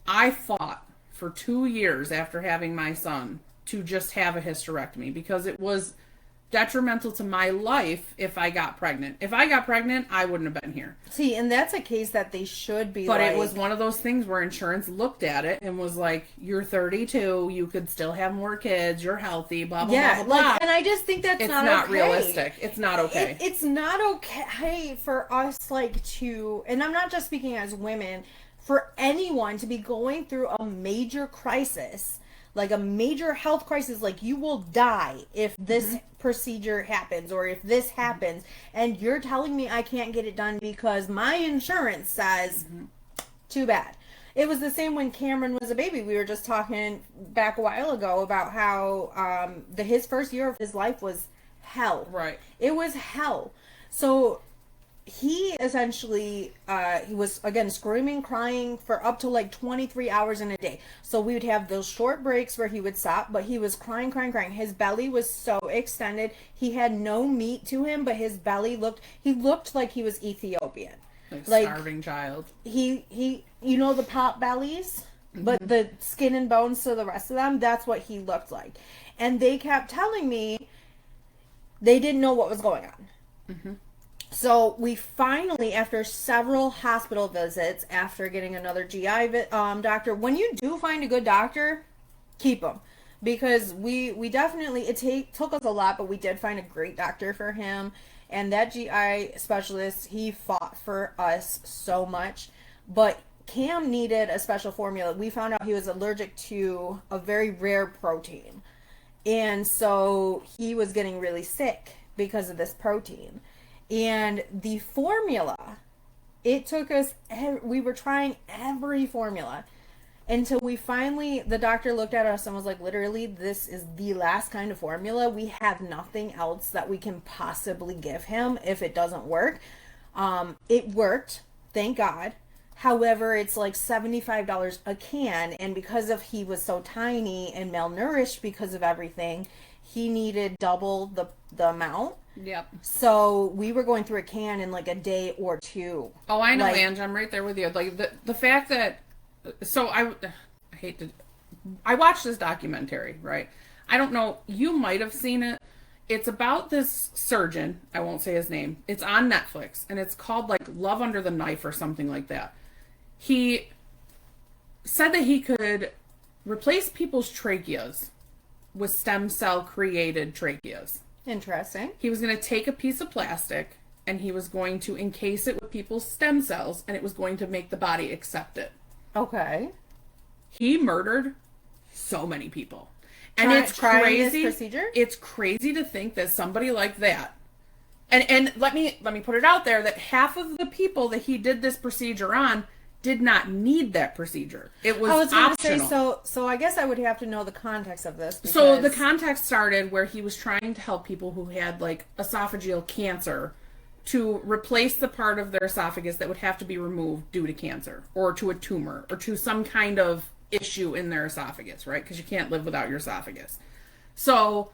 I fought for 2 years after having my son to just have a hysterectomy because it was detrimental to my life if I got pregnant. If I got pregnant, I wouldn't have been here. See, and that's a case that they should be. But it was one of those things where insurance looked at it and was like, you're 32, you could still have more kids, you're healthy, blah, blah, blah, blah, blah. And I just think that's it's not not okay. realistic. It's not okay. It's not okay for us, like, to, and I'm not just speaking as women, for anyone to be going through a major crisis, like a major health crisis, like, you will die if this procedure happens or if this happens, and you're telling me I can't get it done because my insurance says, too bad. It was the same when Cameron was a baby. We were just talking back a while ago about how his first year of his life was hell. Right. It was hell. So he essentially, he was, again, screaming, crying for up to like 23 hours in a day. So we would have those short breaks where he would stop, but he was crying. His belly was so extended. He had no meat to him, but his belly looked like he was Ethiopian. Like starving child. He you know the pot bellies? But the skin and bones to the rest of them, that's what he looked like. And they kept telling me they didn't know what was going on. So we finally, after several hospital visits, after getting another GI doctor, when you do find a good doctor, keep them. Because we definitely, it took us a lot, but we did find a great doctor for him. And that GI specialist, he fought for us so much. But Cam needed a special formula. We found out he was allergic to a very rare protein. And so he was getting really sick because of this protein. And the formula, it took us, we were trying every formula. until we finally, the doctor looked at us and was like, literally, this is the last kind of formula. We have nothing else that we can possibly give him if it doesn't work. It worked, thank God. However, it's like $75 a can, and because of he was so tiny and malnourished because of everything, he needed double the amount. Yep. So we were going through a can in like a day or two. Oh, I know, like, Ange. I'm right there with you. Like the fact that, so I hate to, I watched this documentary, right? I don't know, you might have seen it. It's about this surgeon. I won't say his name. It's on Netflix, and it's called like Love Under the Knife or something like that. He said that he could replace people's tracheas with stem cell created tracheas. Interesting. He was going to take a piece of plastic and he was going to encase it with people's stem cells, and it was going to make the body accept it. Okay. He murdered so many people. And Trying it's crazy. this procedure? It's crazy to think that somebody like that, and let me put it out there that half of the people that he did this procedure on did not need that procedure. It was, optional. Say, so I guess I would have to know the context of this. So the context started where he was trying to help people who had like esophageal cancer to replace the part of their esophagus that would have to be removed due to cancer or to a tumor or to some kind of issue in their esophagus, right? Because you can't live without your esophagus. So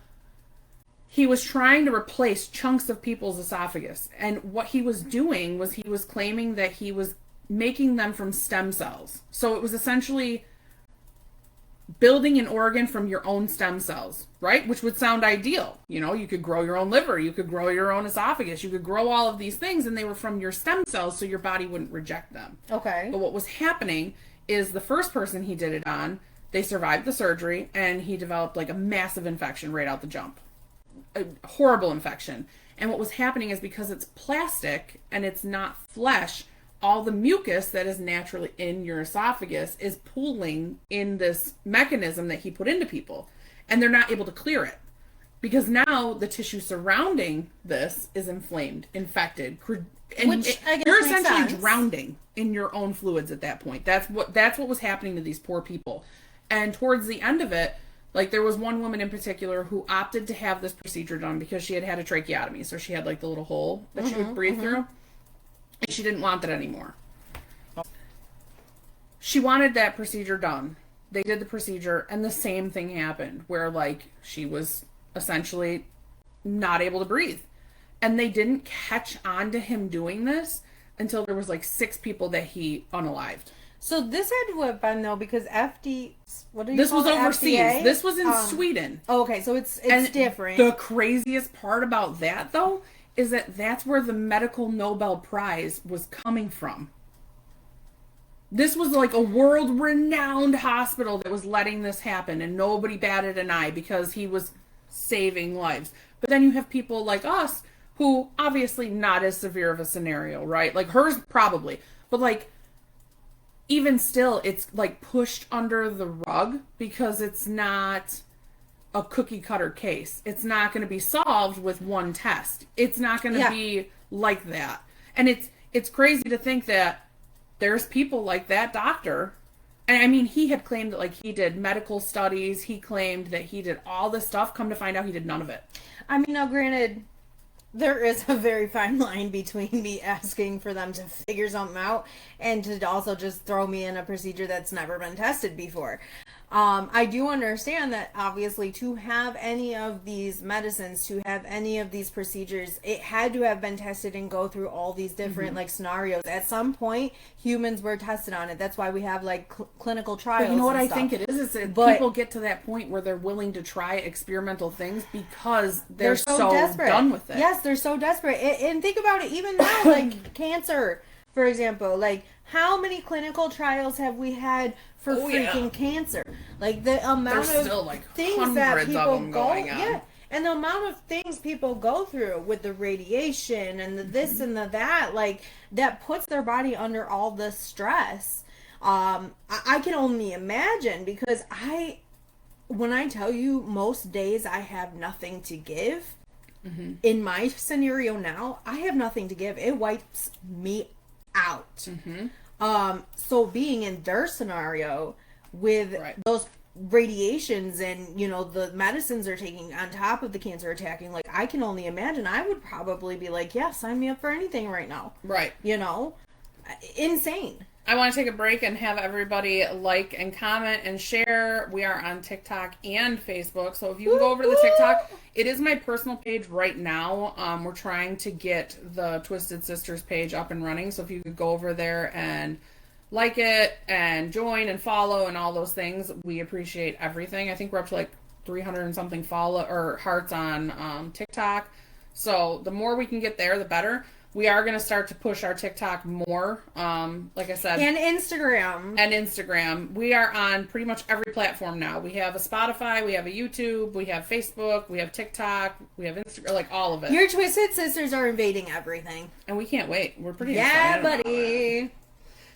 he was trying to replace chunks of people's esophagus. And what he was doing was he was claiming that he was making them from stem cells. So it was essentially building an organ from your own stem cells, right? Which would sound ideal. You know, you could grow your own liver, you could grow your own esophagus, you could grow all of these things, and they were from your stem cells, so your body wouldn't reject them. Okay. But what was happening is the first person he did it on, they survived the surgery, and he developed like a massive infection right out the jump. A horrible infection. And what was happening is because it's plastic and it's not flesh, all the mucus that is naturally in your esophagus is pooling in this mechanism that he put into people. And they're not able to clear it. Because now the tissue surrounding this is inflamed, infected. And you're essentially drowning in your own fluids at that point. That's what was happening to these poor people. And towards the end of it, like there was one woman in particular who opted to have this procedure done because she had had a tracheotomy. So she had like the little hole that she would breathe through. And she didn't want that anymore. She wanted that procedure done. They did the procedure, and the same thing happened, where, like, she was essentially not able to breathe. And they didn't catch on to him doing this until there was, like, 6 people that he unalived. So this had to have been, though, because This was overseas. FDA? This was in Sweden. Oh, okay, so it's different. The craziest part about that, though, is that that's where the medical Nobel Prize was coming from. This was like a world-renowned hospital that was letting this happen, and nobody batted an eye because he was saving lives. But then you have people like us who, obviously not as severe of a scenario, right? Like hers probably. But like, even still, it's like pushed under the rug because it's not a cookie cutter case. It's not going to be solved with one test. It's not going to be like that. And it's crazy to think that there's people like that doctor. And I mean, he had claimed that like he did medical studies. He claimed that he did all this stuff. Come to find out he did none of it. I mean, now granted, there is a very fine line between me asking for them to figure something out and to also just throw me in a procedure that's never been tested before. I do understand that obviously to have any of these medicines, to have any of these procedures, it had to have been tested and go through all these different like scenarios. At some point, humans were tested on it. That's why we have like clinical trials. But you know what I stuff. think it is that people get to that point where they're willing to try experimental things because they're so desperate. Done with it. Yes, they're so desperate. And think about it, even now, like cancer, for example, like how many clinical trials have we had for cancer? Like the amount There's of still like things that hundreds people of them going on. Yeah. And the amount of things people go through with the radiation and the this and the that, like that puts their body under all this stress. I can only imagine because when I tell you most days I have nothing to give, in my scenario now, I have nothing to give. It wipes me out. So being in their scenario with Right. those radiations and, you know, the medicines they're taking on top of the cancer attacking. Like, I can only imagine. I would probably be like, yeah, sign me up for anything right now. Right. You know? Insane. I want to take a break and have everybody like and comment and share. We are on TikTok and Facebook. So if you can go over to the TikTok, it is my personal page right now. We're trying to get the Twizted Sisterz page up and running. So if you could go over there and like it and join and follow and all those things, we appreciate everything. I think we're up to like 300 and something follow or hearts on TikTok. So the more we can get there, the better. We are going to start to push our TikTok more, like I said. And Instagram. And Instagram. We are on pretty much every platform now. We have a Spotify, we have a YouTube, we have Facebook, we have TikTok, we have Instagram, like all of it. Your Twizted Sisters are invading everything. And we can't wait. We're pretty excited. excited. Yeah, buddy.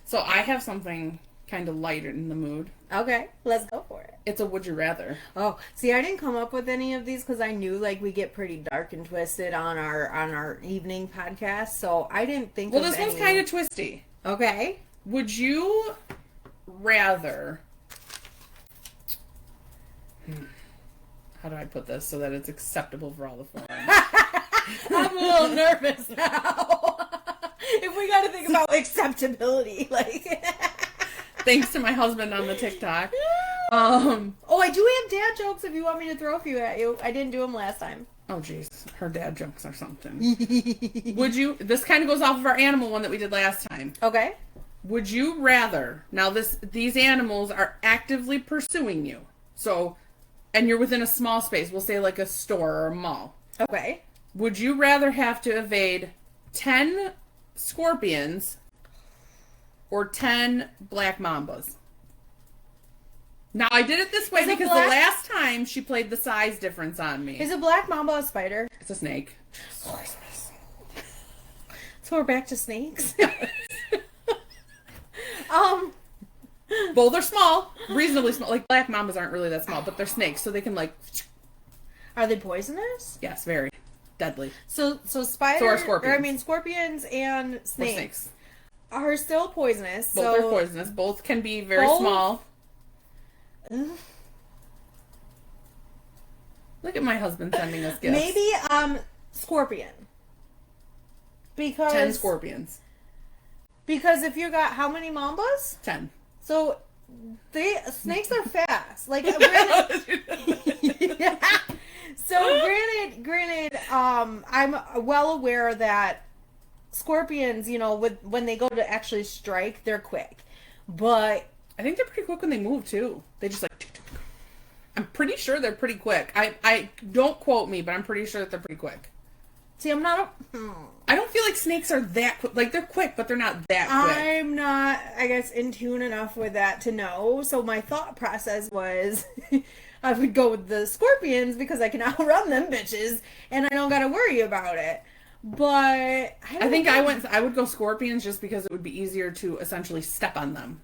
So I have something kind of lighter in the mood. Okay, let's go for it. It's a would you rather. Oh, see, I didn't come up with any of these because I knew like we get pretty dark and twisted on our evening podcast, so I didn't think. Well, of this one's any. kind of twisty. Okay. Would you rather? How do I put this so that it's acceptable for all the forums? I'm a little nervous now. If we got to think about acceptability, like. Thanks to my husband on the TikTok. Oh, I do have dad jokes if you want me to throw a few at you. I didn't do them last time. Oh, jeez. Her dad jokes or something. Would you... This kind of goes off of our animal one that we did last time. Okay. Would you rather... Now, these animals are actively pursuing you. So... And you're within a small space. We'll say like a store or a mall. Okay. Would you rather have to evade 10 scorpions or 10 black mambas? Now, I did it this way because the last time she played the size difference on me. Is a black mamba a spider? It's a snake. So we're back to snakes? Both are small. Reasonably small. Like, black mambas aren't really that small, but they're snakes, so they can, like... Are they poisonous? Yes, very. Deadly. So spiders... So are scorpions. Scorpions and snakes. Are still poisonous. Both are poisonous. Both can be very small. Look at my husband sending us gifts. Maybe scorpion. Because 10 scorpions. Because if you got how many mambas? 10. So snakes are fast. Like granted, yeah. So granted, I'm well aware that scorpions, you know, when they go to actually strike, they're quick. But I think they're pretty quick when they move too. They just like. I'm pretty sure they're pretty quick. I don't quote me, but I'm pretty sure that they're pretty quick. See, I'm not. I don't feel like snakes are that quick. Like, they're quick, but they're not that quick. I'm not, I guess, in tune enough with that to know. So my thought process was I would go with the scorpions because I can outrun them bitches and I don't got to worry about it. But I would go scorpions just because it would be easier to essentially step on them.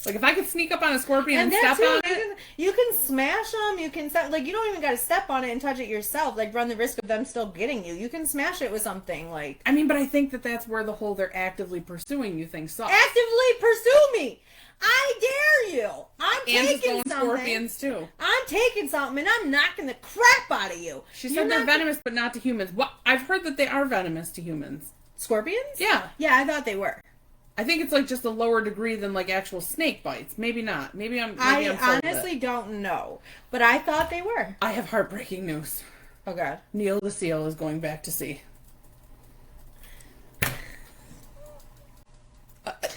Like, if I could sneak up on a scorpion and step on it. You can smash them. You can, like, you don't even got to step on it and touch it yourself. Like, run the risk of them still getting you. You can smash it with something, like. I mean, but I think that's where the whole they're actively pursuing you thing sucks. Actively pursue me! I dare you! I'm taking something. Scorpions, too. I'm taking something and I'm knocking the crap out of you. She said they're venomous, but not to humans. What? I've heard that they are venomous to humans. Scorpions? Yeah. Yeah, I thought they were. I think it's like just a lower degree than like actual snake bites. Maybe not. I honestly don't know, but I thought they were. I have heartbreaking news. Oh God. Neil the seal is going back to sea.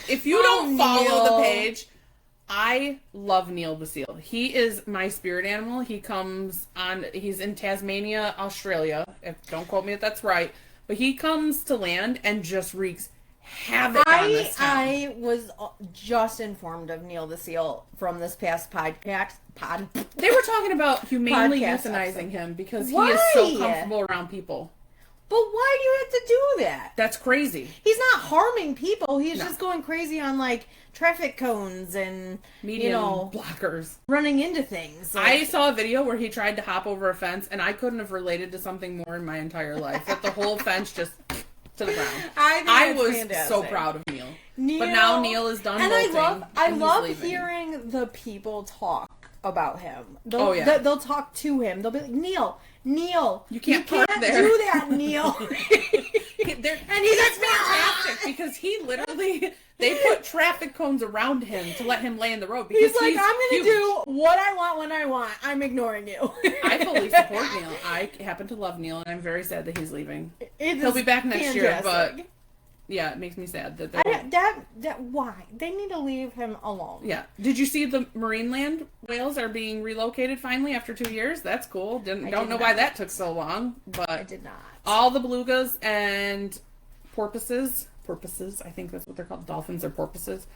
If you don't follow the page, I love Neil the seal. He is my spirit animal. He's in Tasmania, Australia. Don't quote me if that's right, but he comes to land and just wreaks havoc on this town. I was just informed of Neil the seal from this past podcast. They were talking about humanely euthanizing him because he is so comfortable around people. But why do you have to do that? That's crazy. He's not harming people. He's just going crazy on, like, traffic cones and, median blockers. Running into things. Like, I saw a video where he tried to hop over a fence, and I couldn't have related to something more in my entire life. That the whole fence just to the ground. I was fantastic. so proud of Neil. Neil. But now Neil is done molting. And I and love he's leaving. hearing the people talk about him. They'll talk to him. They'll be like, Neil, you can't park there. do that, Neil. And he's fantastic because he literally, they put traffic cones around him to let him lay in the road. Because he's like, I'm going to do what I want when I want. I'm ignoring you. I fully support Neil. I happen to love Neil, and I'm very sad that he's leaving. He'll be back next year, but yeah, it makes me sad that they're... why? They need to leave him alone. Yeah. Did you see the Marineland whales are being relocated finally after 2 years? That's cool. Don't know why that took so long, but I did not. All the belugas and porpoises, I think that's what they're called, dolphins or porpoises,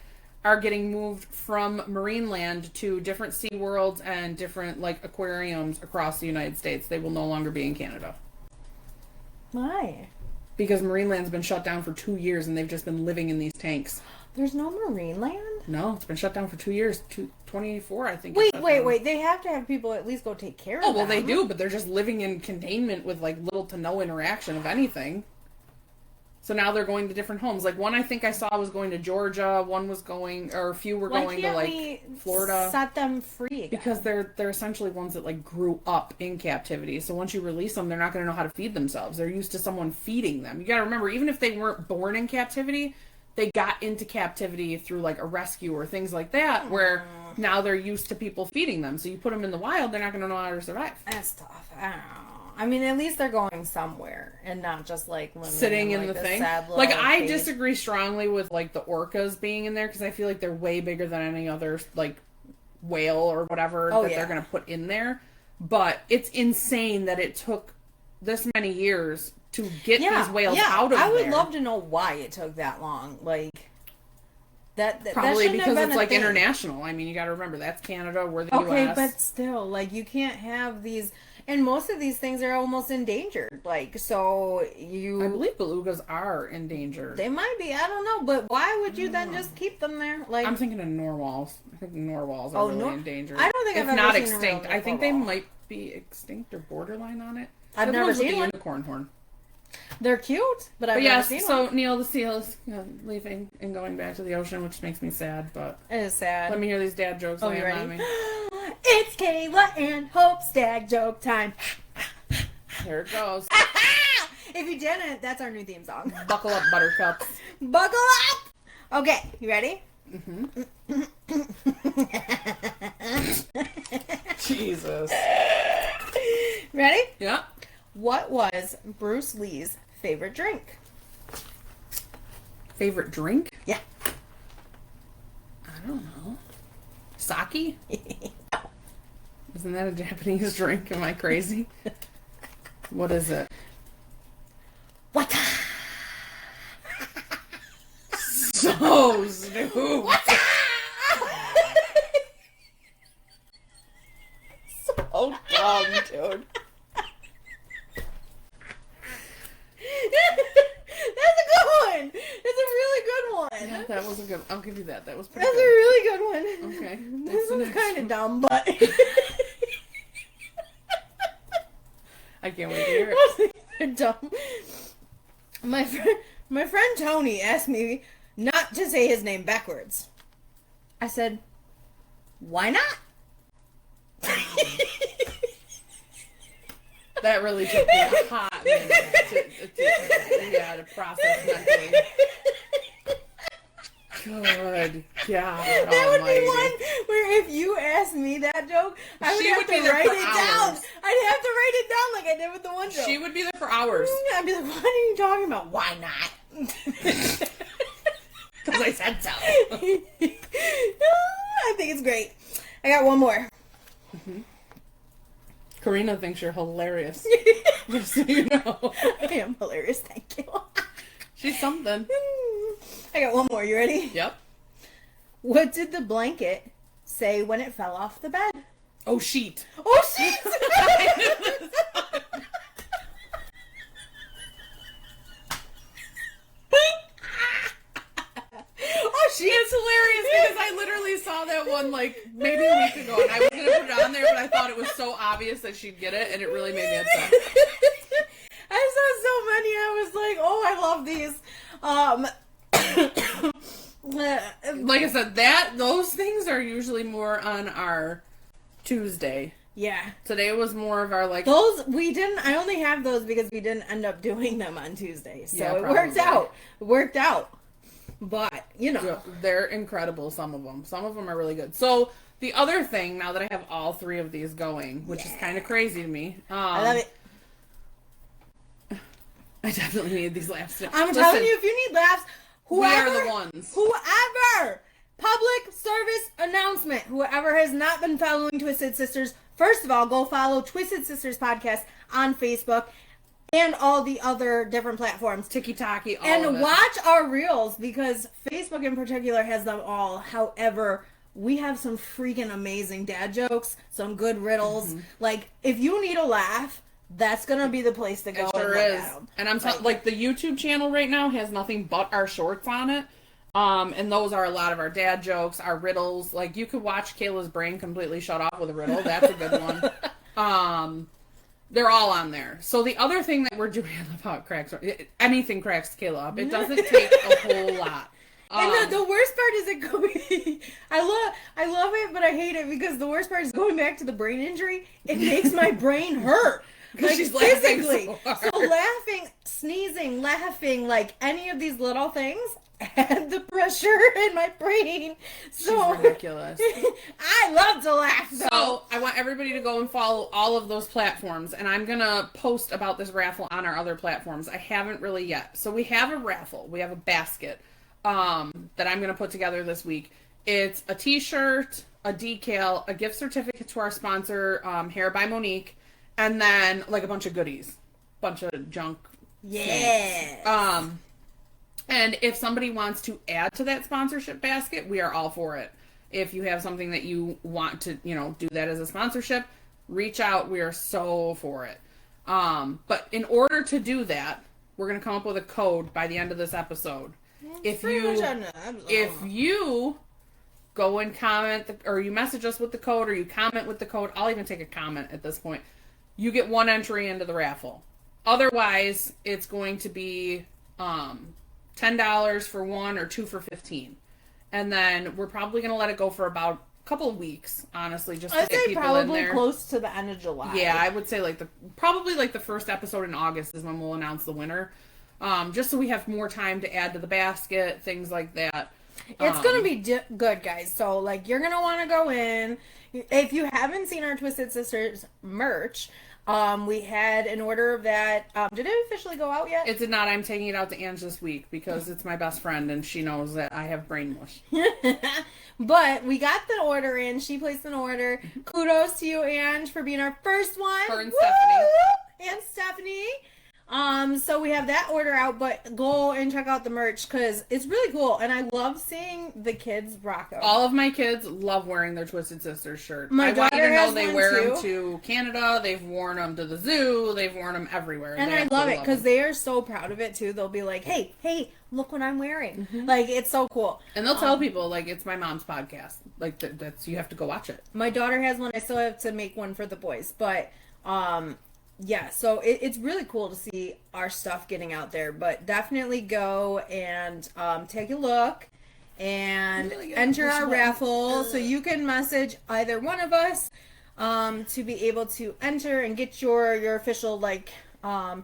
are getting moved from Marineland to different sea worlds and different like aquariums across the United States. They will no longer be in Canada. Why? Because Marineland's been shut down for 2 years and they've just been living in these tanks. There's no Marineland? No, it's been shut down for 2 years. 2024, I think. Wait. They have to have people at least go take care of them. Oh, well, they do, but they're just living in containment with, like, little to no interaction of anything. So now they're going to different homes. Like, one I think I saw was going to Georgia. One was going, or a few were going to, like, Florida. Set them free again? Because they're essentially ones that, like, grew up in captivity. So once you release them, they're not going to know how to feed themselves. They're used to someone feeding them. You got to remember, even if they weren't born in captivity, they got into captivity through, like, a rescue or things like that, where now they're used to people feeding them. So you put them in the wild, they're not going to know how to survive. That's tough. I don't know. I mean, at least they're going somewhere and not just, like, sitting in like, the thing. Like, I disagree strongly with, like, the orcas being in there, because I feel like they're way bigger than any other, like, whale or whatever they're going to put in there. But it's insane that it took this many years to get these whales out of there. I would love to know why it took that long. Like, that probably that because it's like thing. International. I mean, you got to remember that's Canada, we're the U.S. Okay, but still, like, you can't have these, and most of these things are almost endangered. Like, so I believe belugas are endangered. They might be. I don't know, but why would you then just keep them there? Like, I'm thinking of narwhals. I think narwhals are really endangered. I don't think I've ever not seen extinct. a real I think they might be extinct or borderline on it. I've never seen the one. unicorn horn. They're cute, but I've never seen so one. Neil the seal is leaving and going back to the ocean, which makes me sad, but it is sad. Let me hear these dad jokes. Oh, you ready? On me. It's Kayla and Hope's dad joke time. Here it goes. If you didn't, that's our new theme song. Buckle up, buttercups. Buckle up! Okay, you ready? Mm-hmm. Jesus. Ready? Yeah. What was Bruce Lee's favorite drink? Favorite drink? Yeah. I don't know. Sake? Isn't that a Japanese drink? Am I crazy? What is it? What? So stupid. What? So dumb, dude. That's a good one. That's a really good one. Yeah, that was a good. I'll give you that. That was pretty That's good. a really good one. Okay. This one's kind of dumb, but I can't wait to hear it. they're dumb. My friend Tony asked me not to say his name backwards. I said, "Why not?" That really took me a hot minute to process mentally. Good God. That would be one where if you asked me that joke, I would have to write it down. I'd have to write it down like I did with the one joke. She would be there for hours. I'd be like, what are you talking about? Why not? Because I said so. I think it's great. I got one more. Mm-hmm. Karina thinks you're hilarious. Just so you know. I am hilarious, thank you. She's something. I got one more. You ready? Yep. What did the blanket say when it fell off the bed? Oh, sheet. Oh, sheet! Oh, sheet! It's hilarious because I literally saw that one like maybe a week ago and I was going to put it on there, but I thought it was so obvious that she'd get it and it really made me upset. I saw so many I was like, oh, I love these. Like I said, those things are usually more on our Tuesday. Yeah. Today was more of our, like... Those, I only have those because we didn't end up doing them on Tuesday. So Yeah, it worked out. It worked out. But, you know. Yeah, they're incredible, some of them. Some of them are really good. So, the other thing, now that I have all three of these going, which is kind of crazy to me. I love it. I definitely need these laughs. I'm telling you, if you need laughs, whoever... We are the ones. Whoever! Public service announcement. Whoever has not been following Twizted Sisterz, first of all, go follow Twizted Sisterz Podcast on Facebook and all the other different platforms. Tiki-taki, all and of it. watch our reels, because Facebook in particular has them all. However, we have some freaking amazing dad jokes, some good riddles. Mm-hmm. Like, if you need a laugh, that's gonna be the place to go. It sure and is. And I'm telling, like, the YouTube channel right now has nothing but our shorts on it. And those are a lot of our dad jokes, our riddles. Like, you could watch Kayla's brain completely shut off with a riddle. That's a good one. They're all on there. So the other thing that we're doing, I love how it cracks, anything cracks Kayla up. It doesn't take a whole lot. And the worst part is it going. I love it, but I hate it, because the worst part is going back to the brain injury. It makes my brain hurt. Like, she's physically. So hard. So laughing, sneezing, laughing, like any of these little things add the pressure in my brain. So she's ridiculous. I love to laugh, though. So I want everybody to go and follow all of those platforms, and I'm gonna post about this raffle on our other platforms. I haven't really yet. So we have a raffle. We have a basket that I'm gonna put together this week. It's a t-shirt, a decal, a gift certificate to our sponsor, Hair by Monique, and then like a bunch of goodies, bunch of junk. Yeah. And if somebody wants to add to that sponsorship basket, we are all for it. If you have something that you want to, do that as a sponsorship, reach out. We are so for it. But in order to do that, we're going to come up with a code by the end of this episode. If you go and comment, or you message us with the code, or you comment with the code, I'll even take a comment at this point, you get one entry into the raffle. Otherwise, it's going to be $10 for one, or 2 for $15. And then we're probably going to let it go for about a couple of weeks, honestly, just to get people in there. Probably close to the end of July. Yeah, I would say probably the first episode in August is when we'll announce the winner. Just so we have more time to add to the basket, things like that. It's going to be good, guys. So, you're going to want to go in. If you haven't seen our Twizted Sisterz merch, we had an order of that. Did it officially go out yet? It did not. I'm taking it out to Ange this week because it's my best friend and she knows that I have brain mush. But we got the order in. She placed an order. Kudos to you, Ange, for being our first one. Her and Stephanie. And Stephanie. So we have that order out, but go and check out the merch because it's really cool, and I love seeing the kids rock them. All of my kids love wearing their Twizted Sisterz shirt. My daughter has they one wear too. them to Canada. They've worn them to the zoo. They've worn them everywhere. And I love it because they are so proud of it too. They'll be like, "Hey, look what I'm wearing!" Mm-hmm. It's so cool. And they'll tell people it's my mom's podcast. That's you have to go watch it. My daughter has one. I still have to make one for the boys, but yeah, so it's really cool to see our stuff getting out there, but definitely go and take a look and enter our raffle so you can message either one of us to be able to enter and get your official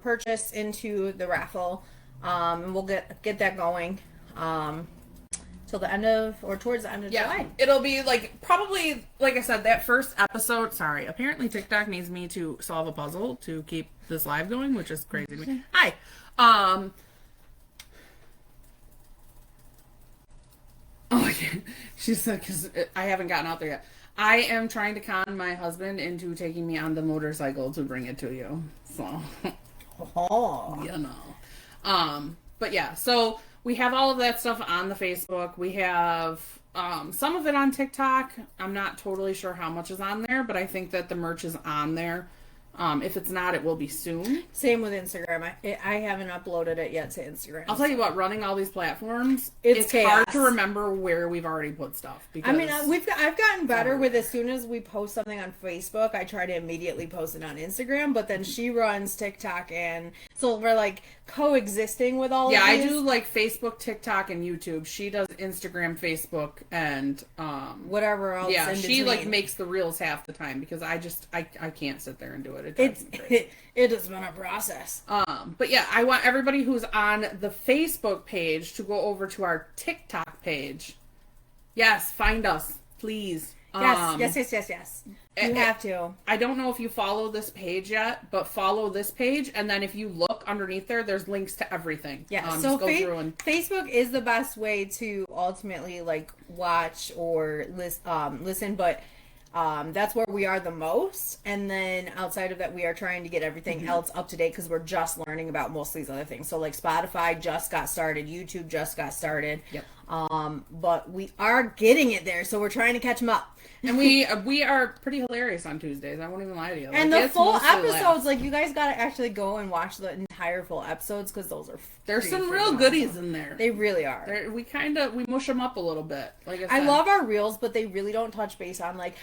purchase into the raffle, and we'll get that going till the end of, or towards the end of July. It'll be probably, like I said, that first episode. Sorry, apparently TikTok needs me to solve a puzzle to keep this live going, which is crazy to me. Hi. Oh, yeah. She said, because I haven't gotten out there yet. I am trying to con my husband into taking me on the motorcycle to bring it to you. So, but yeah, so we have all of that stuff on the Facebook. We have some of it on TikTok. I'm not totally sure how much is on there, but I think that the merch is on there. If it's not, it will be soon. Same with Instagram. I haven't uploaded it yet to Instagram. I'll tell you what, running all these platforms, it's hard to remember where we've already put stuff. Because I mean, I've gotten better with as soon as we post something on Facebook, I try to immediately post it on Instagram, but then she runs TikTok, and so we're like coexisting with all of these. Yeah, I do like Facebook, TikTok, and YouTube. She does Instagram, Facebook, and whatever else. Yeah, in she between. like makes the reels half the time because I can't sit there and do it. It drives me crazy. It has been a process. But yeah, I want everybody who's on the Facebook page to go over to our TikTok page. Yes, find us, please. Yes. You have to. I don't know if you follow this page yet, but follow this page, and then if you look underneath there's links to everything. Yeah, so go through and... Facebook is the best way to ultimately like watch or listen, but that's where we are the most. And then outside of that, we are trying to get everything else up to date because we're just learning about most of these other things. So like Spotify just got started, YouTube just got started. Yep. But we are getting it there, so we're trying to catch them up. And we are pretty hilarious on Tuesdays. I won't even lie to you. And the full episodes, like you guys got to actually go and watch the entire full episodes because those are there's some real goodies in there. They really are. We mush them up a little bit. Like I said, I love our reels, but they really don't touch base on like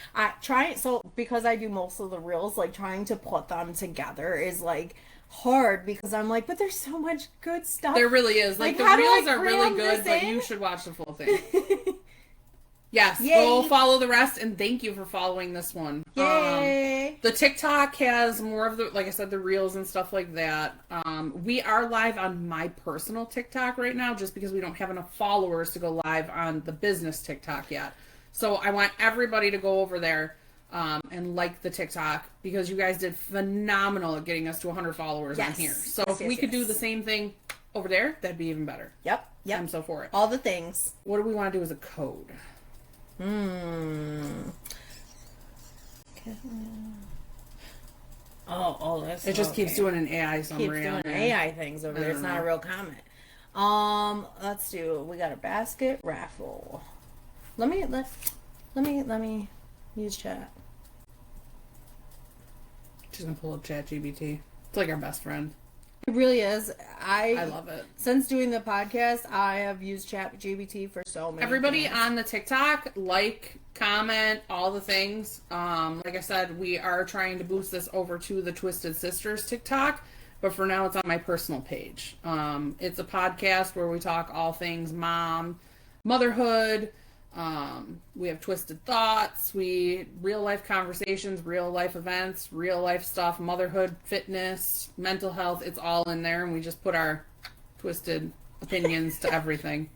because I do most of the reels, like trying to put them together is like hard because I'm like, but there's so much good stuff. There really is. Like the reels are really good, but you should watch the full thing. Yes, Yay. Go follow the rest, and thank you for following this one. Yay! The TikTok has more of the, like I said, the reels and stuff like that. We are live on my personal TikTok right now, just because we don't have enough followers to go live on the business TikTok yet. So I want everybody to go over there and like the TikTok, because you guys did phenomenal at getting us to 100 followers on here. So if we could do the same thing over there, that'd be even better. Yep. I'm so for it. All the things. What do we want to do as a code? Oh, that's it. Just keeps doing an AI summary. Keeps doing AI things over there. It's not a real comment. Let's do. We got a basket raffle. Let me use chat. She's gonna pull up ChatGPT. It's like our best friend. It really is. I love it. Since doing the podcast, I have used ChatGPT for so many Everybody things. on the TikTok, like, comment, all the things. Like I said, we are trying to boost this over to the Twizted Sisterz TikTok, but for now it's on my personal page. It's a podcast where we talk all things motherhood. We have twisted thoughts, real life conversations, real life events, real life stuff, motherhood, fitness, mental health. It's all in there, and we just put our twisted opinions to everything.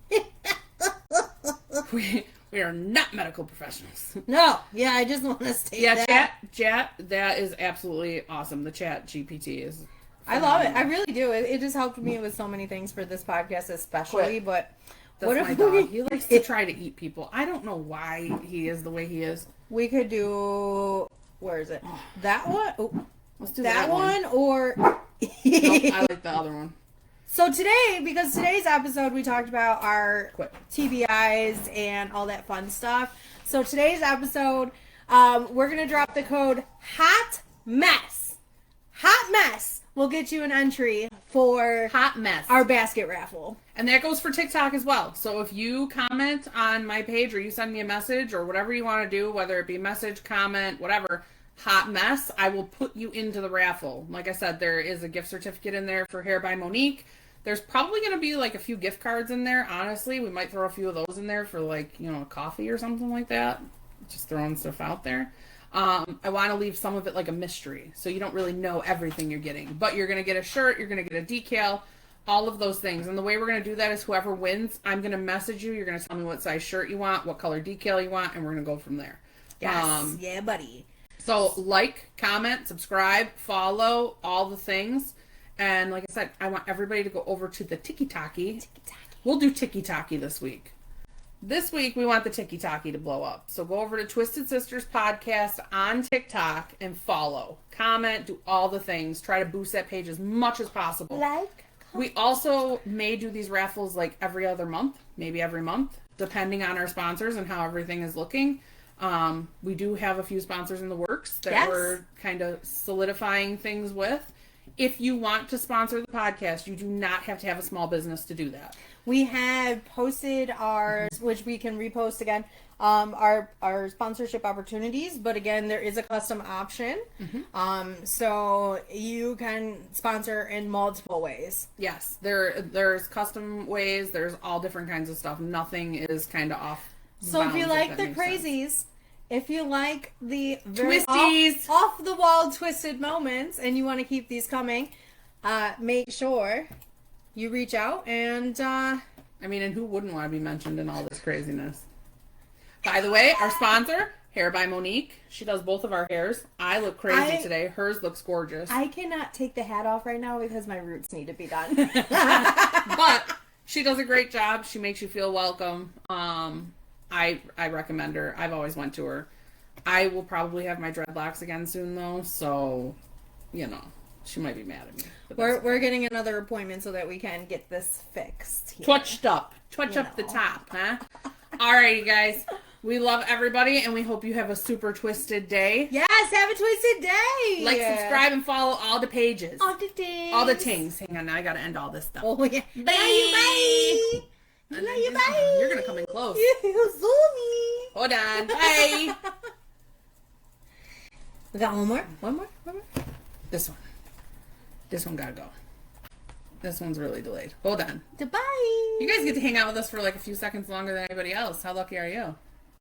We are not medical professionals. No, yeah, I just want to state that. Chat, that is absolutely awesome. The Chat GPT is phenomenal. I love it. I really do. It just helped me with so many things for this podcast, especially. But that's my dog. He likes to try to eat people. I don't know why he is the way he is. We could do. Where is it? That one. Oh, let's do that one or. Nope, I like the other one. So today, because today's episode, we talked about our TBIs and all that fun stuff. So today's episode, we're going to drop the code Hot Mess. Hot Mess will get you an entry for Hot Mess, our basket raffle. And that goes for TikTok as well. So if you comment on my page or you send me a message or whatever you want to do, whether it be message, comment, whatever, Hot Mess, I will put you into the raffle. Like I said, there is a gift certificate in there for Hair by Monique. There's probably going to be like a few gift cards in there. Honestly, we might throw a few of those in there for like, a coffee or something like that. Just throwing stuff out there. I want to leave some of it like a mystery, so you don't really know everything you're getting. But you're going to get a shirt, you're going to get a decal, all of those things. And the way we're going to do that is whoever wins, I'm going to message you. You're going to tell me what size shirt you want, what color decal you want, and we're going to go from there. Yes. Yeah, buddy. So like, comment, subscribe, follow, all the things. And like I said, I want everybody to go over to the Tiki-Taki. We'll do Tiki-Taki this week. This week, we want the Tiki-Taki to blow up. So go over to Twizted Sisterz Podcast on TikTok and follow. Comment, do all the things. Try to boost that page as much as possible. We also may do these raffles like every other month, maybe every month, depending on our sponsors and how everything is looking. We do have a few sponsors in the works that Yes. we're kind of solidifying things with. If you want to sponsor the podcast, you do not have to have a small business to do that. We have posted ours, which we can repost again, our sponsorship opportunities. But again, there is a custom option. So you can sponsor in multiple ways. Yes, there's custom ways. There's all different kinds of stuff. Nothing is kind of off. So if you bounds, like that the makes crazies, sense. if you like the very Twisties. off the wall twisted moments, and you want to keep these coming, make sure you reach out and I mean, and who wouldn't want to be mentioned in all this craziness? By the way, our sponsor, Hair by Monique. She does both of our hairs. I look crazy today. Hers looks gorgeous. I cannot take the hat off right now because my roots need to be done. But she does a great job. She makes you feel welcome. I recommend her. I've always went to her. I will probably have my dreadlocks again soon though, so you know, she might be mad at me. But We're getting another appointment so that we can get this fixed. Here. twitched up. You The know. top, huh? Alrighty guys. We love everybody and we hope you have a super twisted day. Yes, have a twisted day. Like, subscribe, and follow all the pages. All the things. All the things. Hang on, now I gotta end all this stuff. Oh yeah. Bye. Bye. And Love you, then- bye. You're gonna come in close. You zoomy. Hold on. Bye. We got one more. One more. This one. This one gotta go. This one's really delayed. Hold on. Goodbye. You guys get to hang out with us for like a few seconds longer than anybody else. How lucky are you?